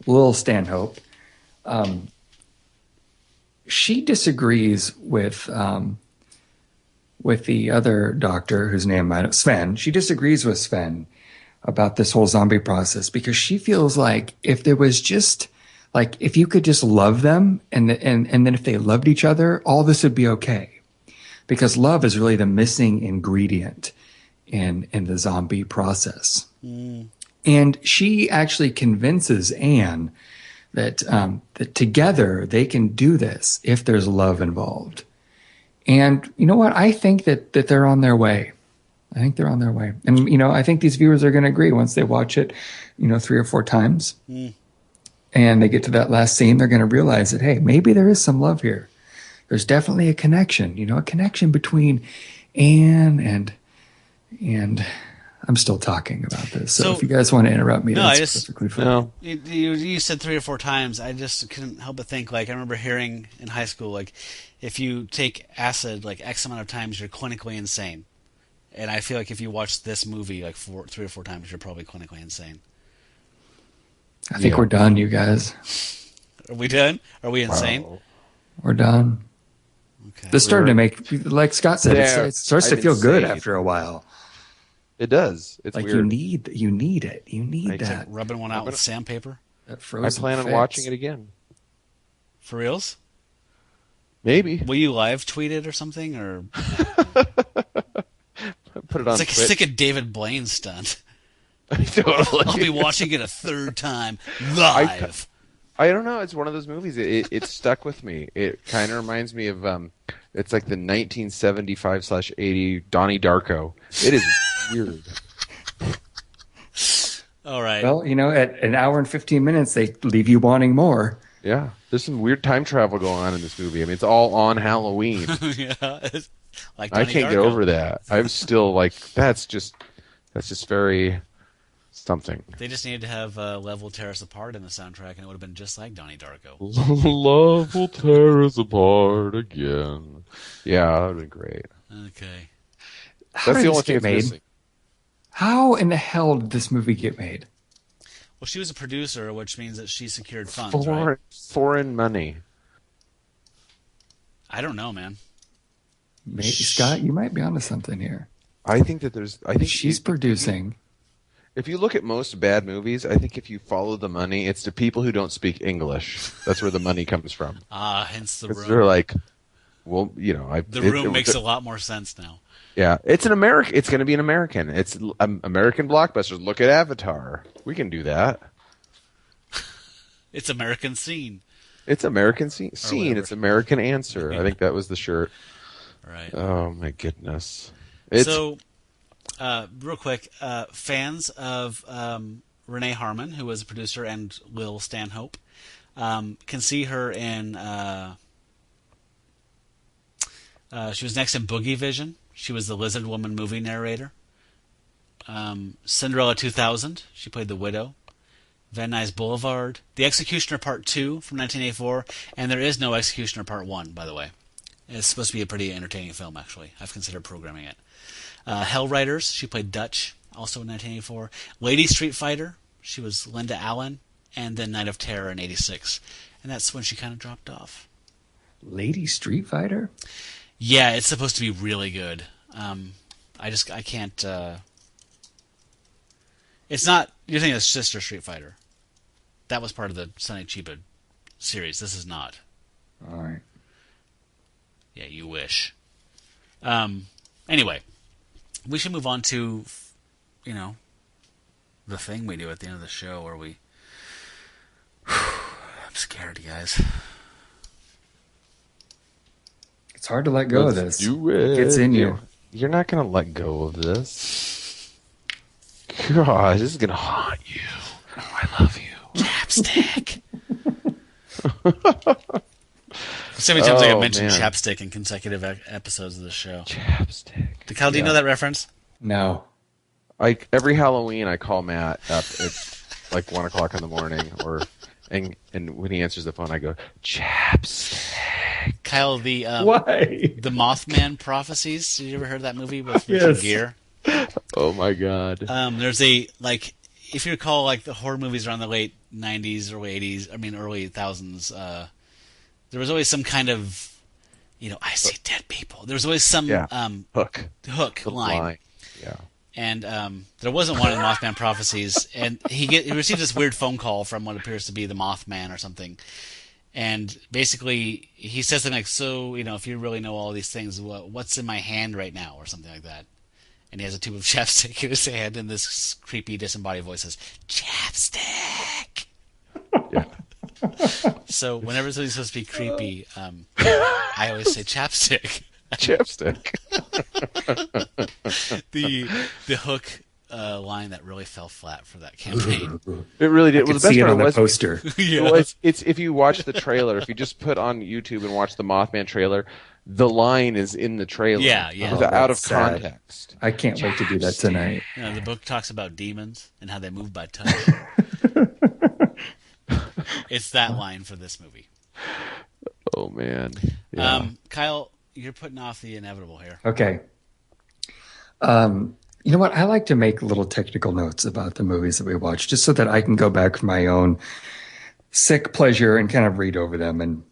Speaker 4: Lil Stanhope, she disagrees with the other doctor whose name Sven. She disagrees with Sven about this whole zombie process because she feels like if there was just if you could just love them and then if they loved each other, all this would be okay. Because love is really the missing ingredient in the zombie process. And she actually convinces Anne that together they can do this if there's love involved. And you know what? I think that they're on their way. I think they're on their way. And, I think these viewers are going to agree once they watch it, 3 or 4 times. And they get to that last scene, they're going to realize that, hey, maybe there is some love here. There's definitely a connection, a connection between Anne and I'm still talking about this. So if you guys want to interrupt me, that's perfectly fine.
Speaker 5: No.
Speaker 3: You said 3 or 4 times. I just couldn't help but think, I remember hearing in high school, if you take acid, X amount of times, you're clinically insane. And I feel like if you watch this movie, 3 or 4 times, you're probably clinically insane.
Speaker 4: I think we're done, you guys.
Speaker 3: Are we done? Are we insane?
Speaker 5: Wow.
Speaker 4: We're done.
Speaker 3: Okay.
Speaker 4: This started to make, like Scott said, it starts to feel good after a while.
Speaker 5: It does. It's
Speaker 4: weird. You need it. You need that.
Speaker 3: Rubbing one out with sandpaper.
Speaker 4: That frozen
Speaker 5: I plan on watching it again.
Speaker 3: For reals?
Speaker 5: Be.
Speaker 3: Will you live tweet it or something? Or
Speaker 5: put it on
Speaker 3: It's like a David Blaine stunt.
Speaker 5: Totally.
Speaker 3: I'll be watching it a third time live.
Speaker 5: I don't know. It's one of those movies. It stuck with me. It kind of reminds me of it's like the 1975/80 Donnie Darko. It is weird.
Speaker 3: All right.
Speaker 4: Well, at an hour and 15 minutes, they leave you wanting more.
Speaker 5: Yeah, there's some weird time travel going on in this movie. I mean, it's all on Halloween.
Speaker 3: Yeah, like
Speaker 5: I
Speaker 3: Donnie
Speaker 5: can't get
Speaker 3: Darko.
Speaker 5: over that. I'm still that's just very something.
Speaker 3: They just needed to have Love Will Tear Us Apart in the soundtrack, and it would have been just like Donnie Darko.
Speaker 5: Love will tear us apart again. Yeah, that would have been great.
Speaker 3: Okay.
Speaker 5: That's the only thing that's missing.
Speaker 4: How in the hell did this movie get made?
Speaker 3: Well, she was a producer, which means that she secured funds, right?
Speaker 5: Foreign money.
Speaker 3: I don't know, man.
Speaker 4: Maybe Scott, you might be onto something here.
Speaker 5: I think that I think
Speaker 4: she's producing.
Speaker 5: If you look at most bad movies, I think if you follow the money, it's to people who don't speak English. That's where the money comes from.
Speaker 3: Hence the room.
Speaker 5: They're like, well,
Speaker 3: The Room makes a lot more sense now.
Speaker 5: Yeah, it's an American. It's going to be an American. It's American blockbusters. Look at Avatar. We can do that.
Speaker 3: It's American Scene.
Speaker 5: It's American Scene. It's American Answer. I think that was the shirt.
Speaker 3: Right.
Speaker 5: Oh my goodness.
Speaker 3: So, real quick, fans of Renee Harmon, who was a producer, and Lil Stanhope, can see her in. She was next in Boogie Vision. She was the Lizard Woman movie narrator. Cinderella 2000. She played the widow. Van Nuys Boulevard. The Executioner Part 2 from 1984. And there is no Executioner Part 1, by the way. It's supposed to be a pretty entertaining film, actually. I've considered programming it. Hell Riders. She played Dutch, also in 1984. Lady Street Fighter. She was Linda Allen. And then Night of Terror in 86. And that's when she kind of dropped off.
Speaker 4: Lady Street Fighter?
Speaker 3: Yeah, it's supposed to be really good. I can't. It's not. You're thinking of Sister Street Fighter. That was part of the Sonny Chiba series. This is not.
Speaker 4: All right.
Speaker 3: Yeah, you wish. Anyway, we should move on to, the thing we do at the end of the show where we. I'm scared, guys.
Speaker 4: It's hard to let go of this.
Speaker 5: Do it.
Speaker 4: It gets in you.
Speaker 5: You're not going to let go of this. God, this is going to haunt you. I love you.
Speaker 3: Chapstick. So many times I mentioned
Speaker 5: man.
Speaker 3: chapstick in consecutive episodes of the show.
Speaker 5: Chapstick.
Speaker 3: Kyle, do you know that reference?
Speaker 4: No.
Speaker 5: Every Halloween, I call Matt up at like 1 o'clock in the morning, and when he answers the phone, I go, chapstick.
Speaker 3: Kyle,
Speaker 4: Why?
Speaker 3: The Mothman Prophecies. Did you ever heard that movie with Richard Gere?
Speaker 5: Oh my God.
Speaker 3: There's if you recall, like the horror movies around the late 90s, early 80s, early 2000s, there was always some kind of, I see dead people. There was always some hook line.
Speaker 5: Yeah.
Speaker 3: And there wasn't one in Mothman Prophecies, and he receives this weird phone call from what appears to be the Mothman or something, and basically he says something like, "So, if you really know all these things, what's in my hand right now?" or something like that. And he has a tube of chapstick in his hand, and this creepy disembodied voice says, "Chapstick."
Speaker 5: Yeah.
Speaker 3: So whenever something's supposed to be creepy, I always say chapstick.
Speaker 5: Chapstick.
Speaker 3: the hook line that really fell flat for that campaign.
Speaker 5: It really did.
Speaker 4: I could see it on the poster.
Speaker 5: It's if you watch the trailer, if you just put on YouTube and watch the Mothman trailer, the line is in the trailer.
Speaker 3: Yeah.
Speaker 5: Out of
Speaker 4: sad.
Speaker 5: Context.
Speaker 4: I can't wait to do that tonight.
Speaker 3: The book talks about demons and how they move by touch. It's that line for this movie.
Speaker 5: Oh man. Yeah.
Speaker 3: Kyle, you're putting off the inevitable here.
Speaker 4: Okay. You know what? I like to make little technical notes about the movies that we watch, just so that I can go back for my own sick pleasure and kind of read over them. And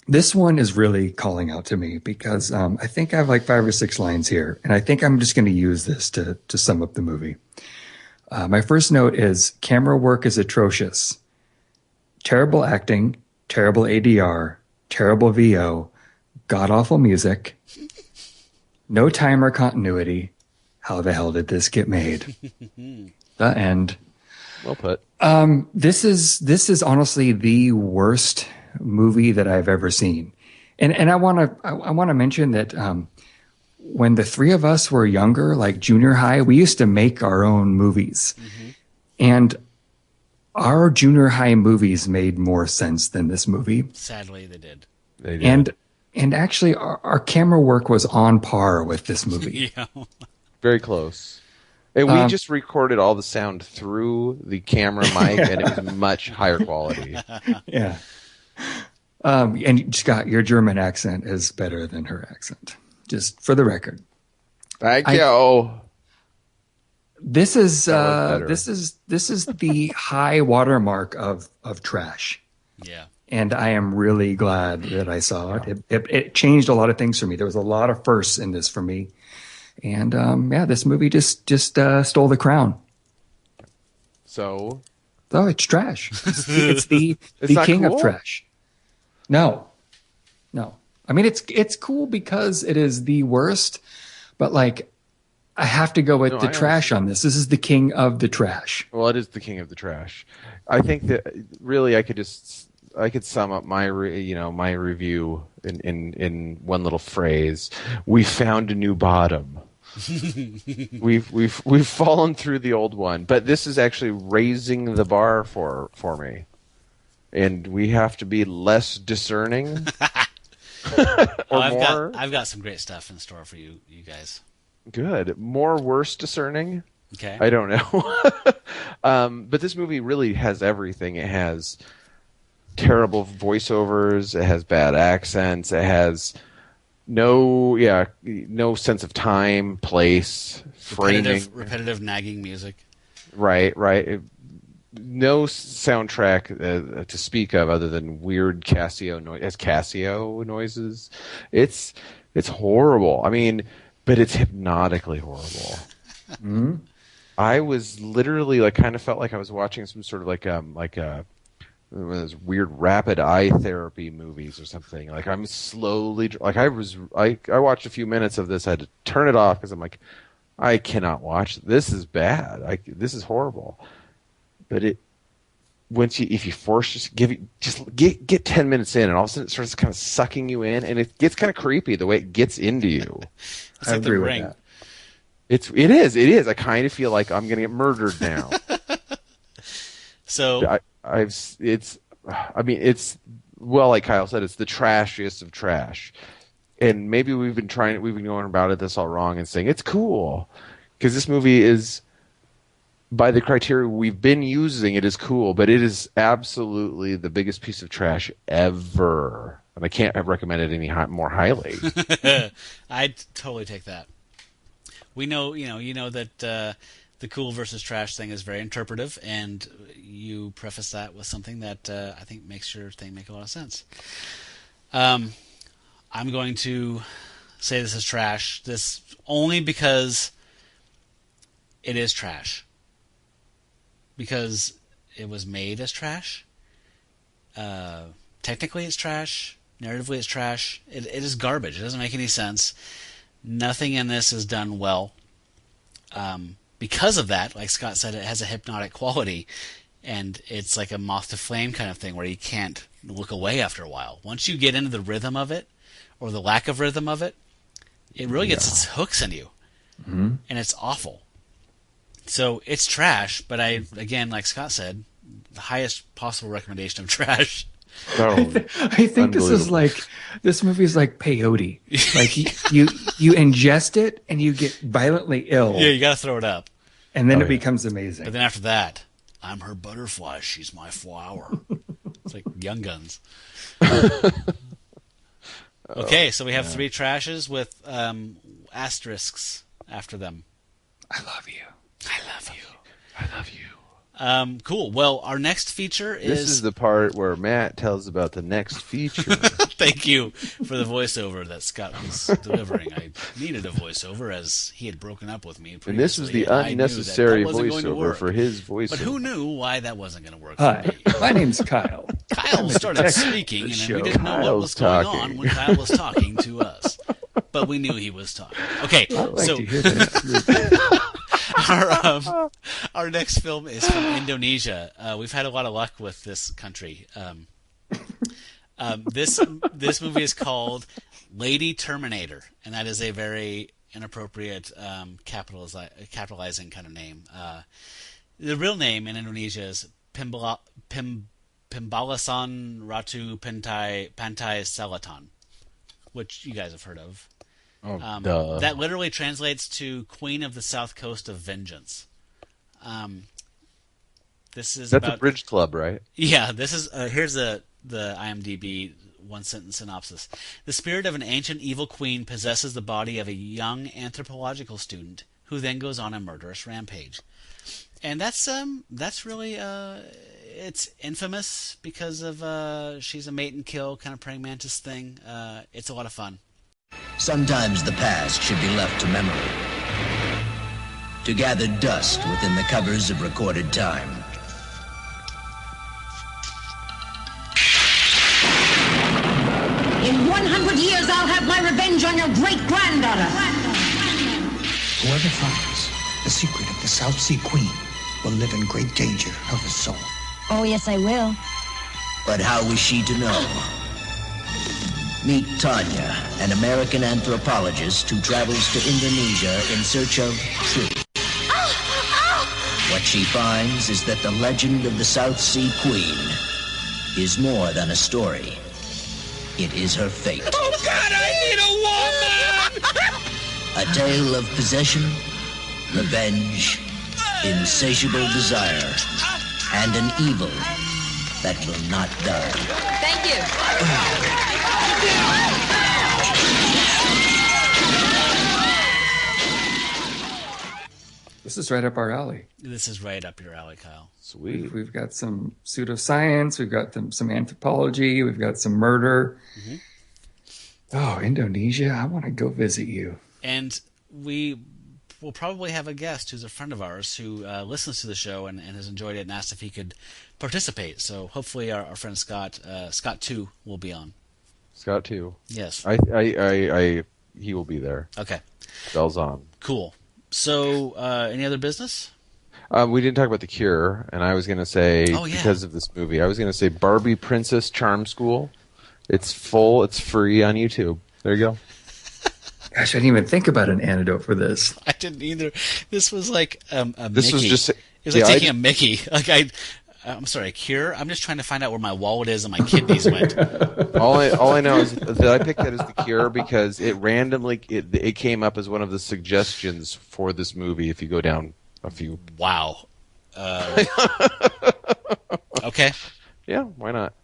Speaker 4: this one is really calling out to me because I think I have like 5 or 6 lines here, and I think I'm just going to use this to sum up the movie. My first note is camera work is atrocious. Terrible acting, terrible ADR, terrible VO, god-awful music, no time or continuity. How the hell did this get made? The end.
Speaker 5: Well put.
Speaker 4: This is honestly the worst movie that I've ever seen. And I want to mention that when the three of us were younger, like junior high, we used to make our own movies. Mm-hmm. And our junior high movies made more sense than this movie.
Speaker 3: Sadly, they did.
Speaker 5: They did.
Speaker 4: And actually, our camera work was on par with this movie.
Speaker 3: Yeah.
Speaker 5: Very clse. And we just recorded all the sound through the camera mic, and it was much higher quality.
Speaker 4: Yeah. And Scott, your German accent is better than her accent. Just for the record.
Speaker 5: Thank you.
Speaker 4: This is the high watermark of trash.
Speaker 3: Yeah.
Speaker 4: And I am really glad that I saw it. It changed a lot of things for me. There was a lot of firsts in this for me. And this movie just stole the crown.
Speaker 5: So?
Speaker 4: Oh, it's trash. It's the king of trash. No. I mean, it's cool because it is the worst, but like, I have to go with the trash on this. This is the king of the trash.
Speaker 5: Well, it is the king of the trash. I think that really I could sum up my review in one little phrase. We found a new bottom. We've fallen through the old one, but this is actually raising the bar for me. And we have to be less discerning.
Speaker 3: I've got some great stuff in store for you guys.
Speaker 5: Good. More worse discerning?
Speaker 3: Okay.
Speaker 5: I don't know. But this movie really has everything. It has terrible voiceovers. It has bad accents. It has no sense of time, place, framing.
Speaker 3: Repetitive nagging music.
Speaker 5: Right. No soundtrack to speak of other than weird Casio noises. It's horrible. I mean, but it's hypnotically horrible.
Speaker 4: Mm-hmm.
Speaker 5: I was literally kind of felt like I was watching some sort of one of those weird rapid eye therapy movies or something. Like I'm slowly I watched a few minutes of this. I had to turn it off because I'm like, I cannot watch. This is bad. This is horrible. But if you force just get 10 minutes in, and all of a sudden it starts kind of sucking you in, and it gets kind of creepy the way it gets into you.
Speaker 3: It's like The Ring.
Speaker 5: It is. I kind of feel like I'm gonna get murdered now.
Speaker 3: So
Speaker 5: it's like Kyle said, it's the trashiest of trash. And maybe we've been going about this all wrong and saying it's cool because this movie is, by the criteria we've been using, it is cool, but it is absolutely the biggest piece of trash ever, and I can't recommend it any more highly.
Speaker 3: I'd totally take that. We know, you know that the cool versus trash thing is very interpretive, and you preface that with something that I think makes your thing make a lot of sense. I'm going to say this is trash. This only because it is trash. Because it was made as trash. Technically it's trash. Narratively it's trash. It is garbage. It doesn't make any sense. Nothing in this is done well. Because of that, like Scott said, it has a hypnotic quality. And it's like a moth to flame kind of thing where you can't look away after a while. Once you get into the rhythm of it, or the lack of rhythm of it, it really gets its hooks in you. Mm-hmm. And it's awful. So it's trash, but again, like Scott said, the highest possible recommendation of trash.
Speaker 4: I think this movie is like peyote. Like you ingest it and you get violently ill.
Speaker 3: Yeah, you got to throw it up.
Speaker 4: And then it becomes amazing.
Speaker 3: But then after that, I'm her butterfly, she's my flower. It's like Young Guns. Okay, so we have 3 trashes with asterisks after them.
Speaker 4: I love you.
Speaker 3: I love you.
Speaker 5: I love you.
Speaker 3: Cool. Well, our next feature is...
Speaker 5: This is the part where Matt tells about the next feature.
Speaker 3: Thank you for the voiceover that Scott was delivering. I needed a voiceover as he had broken up with me previously.
Speaker 5: And this was the unnecessary voiceover for his voiceover.
Speaker 3: But who knew why that wasn't going to work for me?
Speaker 4: My name's Kyle.
Speaker 3: Kyle started speaking, and then we didn't know what was going on when Kyle was talking to us. But we knew he was talking. Okay, so... Our next film is from Indonesia. We've had a lot of luck with this country. This movie is called Lady Terminator, and that is a very inappropriate capitalizing kind of name. The real name in Indonesia is Pimbalasan Ratu Pantai Selatan, which you guys have heard of. That literally translates to Queen of the South Coast of Vengeance. That's
Speaker 5: a bridge club, right?
Speaker 3: Yeah, this is here's the IMDb one-sentence synopsis. The spirit of an ancient evil queen possesses the body of a young anthropological student who then goes on a murderous rampage. And that's really it's infamous because of she's a mate and kill kind of praying mantis thing. It's a lot of fun.
Speaker 13: Sometimes the past should be left to memory, to gather dust within the covers of recorded time.
Speaker 15: In 100 years, I'll have my revenge on your great-granddaughter.
Speaker 16: Whoever finds the secret of the South Sea Queen will live in great danger of his soul.
Speaker 17: Oh, yes, I will.
Speaker 13: But how was she to know? Meet Tanya, an American anthropologist who travels to Indonesia in search of truth. What she finds is that the legend of the South Sea Queen is more than a story. It is her fate.
Speaker 15: Oh, God, I need a woman!
Speaker 13: A tale of possession, revenge, insatiable desire, and an evil that will not die.
Speaker 15: Thank you.
Speaker 4: This is right up our alley.
Speaker 3: This is right up your alley, Kyle.
Speaker 5: Sweet.
Speaker 4: We've got some pseudoscience. We've got some anthropology. We've got some murder. Mm-hmm. Oh, Indonesia. I want to go visit you.
Speaker 3: And we will probably have a guest who's a friend of ours who listens to the show and has enjoyed it and asked if he could participate. So hopefully our friend Scott 2 will be on.
Speaker 5: Scott 2.
Speaker 3: Yes.
Speaker 5: He will be there.
Speaker 3: Okay.
Speaker 5: Bell's on.
Speaker 3: Cool. So, any other business?
Speaker 5: We didn't talk about The Cure, and I was going to say, because of this movie, I was going to say Barbie Princess Charm School. It's full. It's free on YouTube. There you go.
Speaker 4: Gosh, I didn't even think about an antidote for this.
Speaker 3: I didn't either. This was like a
Speaker 5: this
Speaker 3: Mickey.
Speaker 5: Was just,
Speaker 3: it was like taking a Mickey. Like I'm sorry, a Cure? I'm just trying to find out where my wallet is and my kidneys went.
Speaker 5: All I know is that I picked that as The Cure because it randomly it came up as one of the suggestions for this movie if you go down a few.
Speaker 3: Wow. Okay.
Speaker 5: Yeah, why not?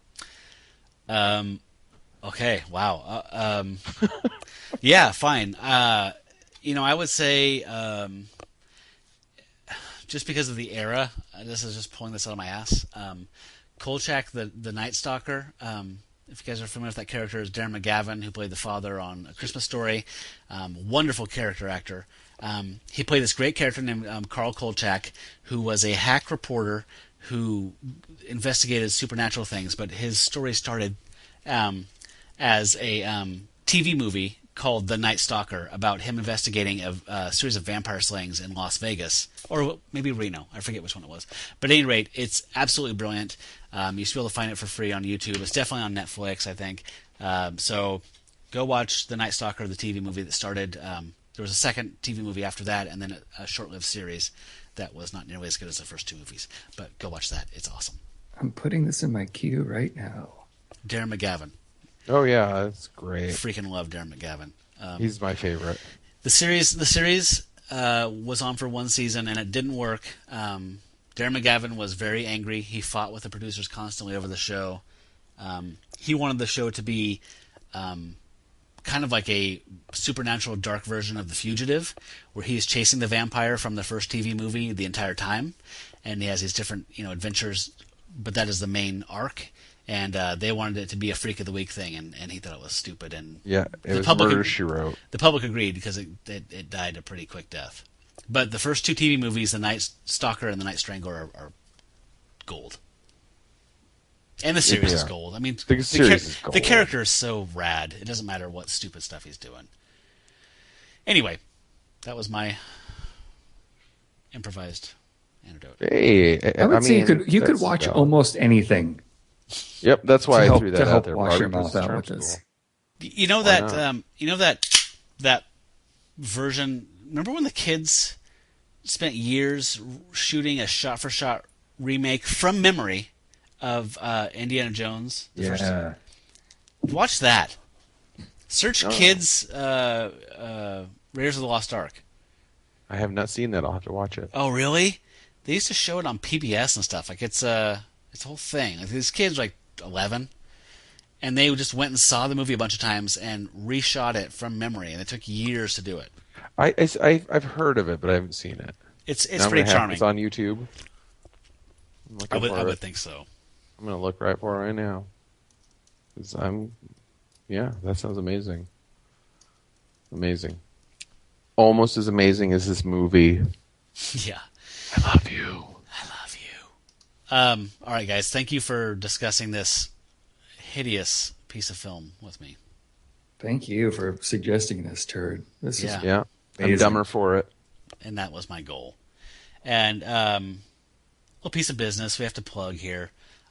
Speaker 3: Okay, wow. Yeah, fine. I would say just because of the era, this is just pulling this out of my ass. Kolchak, the Night Stalker. If you guys are familiar with that character, is Darren McGavin, who played the father on A Christmas Story. Wonderful character actor. He played this great character named Carl Kolchak, who was a hack reporter who investigated supernatural things, but his story started as a TV movie called The Night Stalker, about him investigating a series of vampire slayings in Las Vegas, or maybe Reno. I forget which one it was. But at any rate, it's absolutely brilliant. You should be able to find it for free on YouTube. It's definitely on Netflix, I think. So go watch The Night Stalker, the TV movie that started. There was a second TV movie after that, and then a short-lived series that was not nearly as good as the first two movies. But go watch that. It's awesome.
Speaker 4: I'm putting this in my queue right now.
Speaker 3: Darren McGavin.
Speaker 5: Oh yeah, that's great.
Speaker 3: Freaking love Darren McGavin.
Speaker 5: He's my favorite.
Speaker 3: The series was on for one season and it didn't work. Darren McGavin was very angry. He fought with the producers constantly over the show. He wanted the show to be kind of like a supernatural dark version of The Fugitive, where he's chasing the vampire from the first TV movie the entire time, and he has these different adventures, but that is the main arc. And they wanted it to be a Freak of the Week thing, and he thought it was stupid. And
Speaker 5: yeah, it was Murder, She Wrote.
Speaker 3: The public agreed because it died a pretty quick death. But the first two TV movies, The Night Stalker and The Night Strangler, are gold. And the series is gold. I mean, the character is so rad. It doesn't matter what stupid stuff he's doing. Anyway, that was my improvised anecdote.
Speaker 5: Hey,
Speaker 4: I would say you could watch almost anything.
Speaker 5: Yep, that's why I threw that out there.
Speaker 4: Wash your mouth out with this.
Speaker 3: You know that version. Remember when the kids spent years shooting a shot-for-shot remake from memory of Indiana Jones?
Speaker 4: Yeah.
Speaker 3: Watch that. Search kids Raiders of the Lost Ark.
Speaker 5: I have not seen that. I'll have to watch it.
Speaker 3: Oh, really? They used to show it on PBS and stuff. Like it's a whole thing. Like these kids were like 11, and they just went and saw the movie a bunch of times and reshot it from memory, and it took years to do it.
Speaker 5: I've heard of it, but I haven't seen it.
Speaker 3: It's pretty charming.
Speaker 5: It's on YouTube.
Speaker 3: I would think so.
Speaker 5: I'm gonna look right for it right now. That sounds amazing. Amazing. Almost as amazing as this movie.
Speaker 3: Yeah.
Speaker 5: I love you.
Speaker 3: All right, guys. Thank you for discussing this hideous piece of film with me.
Speaker 4: Thank you for suggesting this, turd. This is
Speaker 5: I'm dumber for it.
Speaker 3: And that was my goal. And a little piece of business we have to plug here.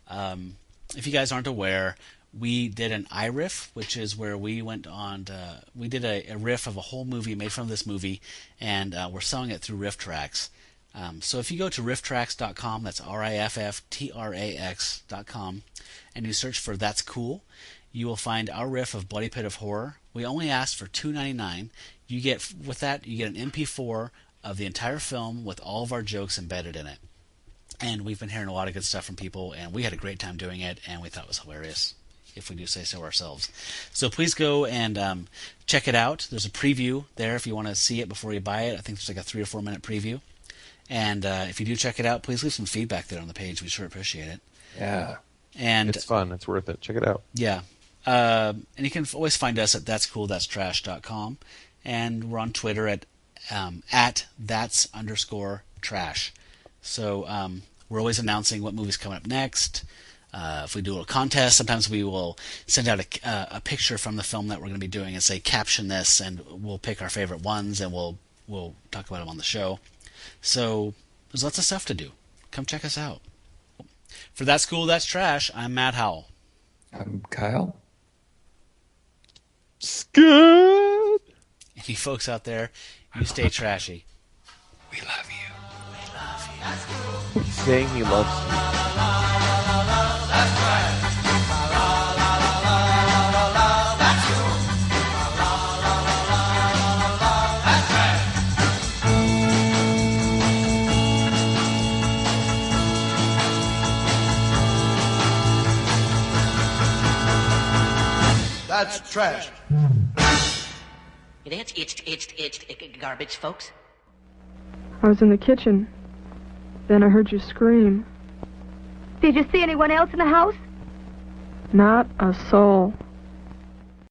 Speaker 3: If you guys aren't aware, we did an iRiff, which is where we went on. We did a riff of a whole movie made from this movie, and we're selling it through Riff Tracks. So if you go to rifftrax.com, that's rifftrax.com, and you search for That's Cool, you will find our riff of Bloody Pit of Horror. We only asked for $2.99. You get an MP4 of the entire film with all of our jokes embedded in it. And we've been hearing a lot of good stuff from people, and we had a great time doing it, and we thought it was hilarious, if we do say so ourselves. So please go and check it out. There's a preview there if you want to see it before you buy it. I think there's like a 3 or 4 minute preview. And if you do check it out, please leave some feedback there on the page. We sure appreciate it.
Speaker 4: Yeah.
Speaker 3: And
Speaker 5: it's fun. It's worth it. Check it out.
Speaker 3: Yeah. And you can always find us at that'scoolthatstrash.com. And we're on Twitter at @that's_trash. So we're always announcing what movie's coming up next. If we do a contest, sometimes we will send out a picture from the film that we're going to be doing and say, caption this, and we'll pick our favorite ones, and we'll talk about them on the show. So There's lots of stuff to do. Come check us out. For That's Cool, That's Trash, I'm Matt Howell.
Speaker 4: I'm Kyle.
Speaker 5: Good.
Speaker 3: And you folks out there, you stay trashy.
Speaker 4: We love you.
Speaker 5: He's saying he loves you.
Speaker 2: That's trash.
Speaker 15: It's garbage, folks.
Speaker 12: I was in the kitchen. Then I heard you scream.
Speaker 8: Did you see anyone else in the house?
Speaker 12: Not a soul.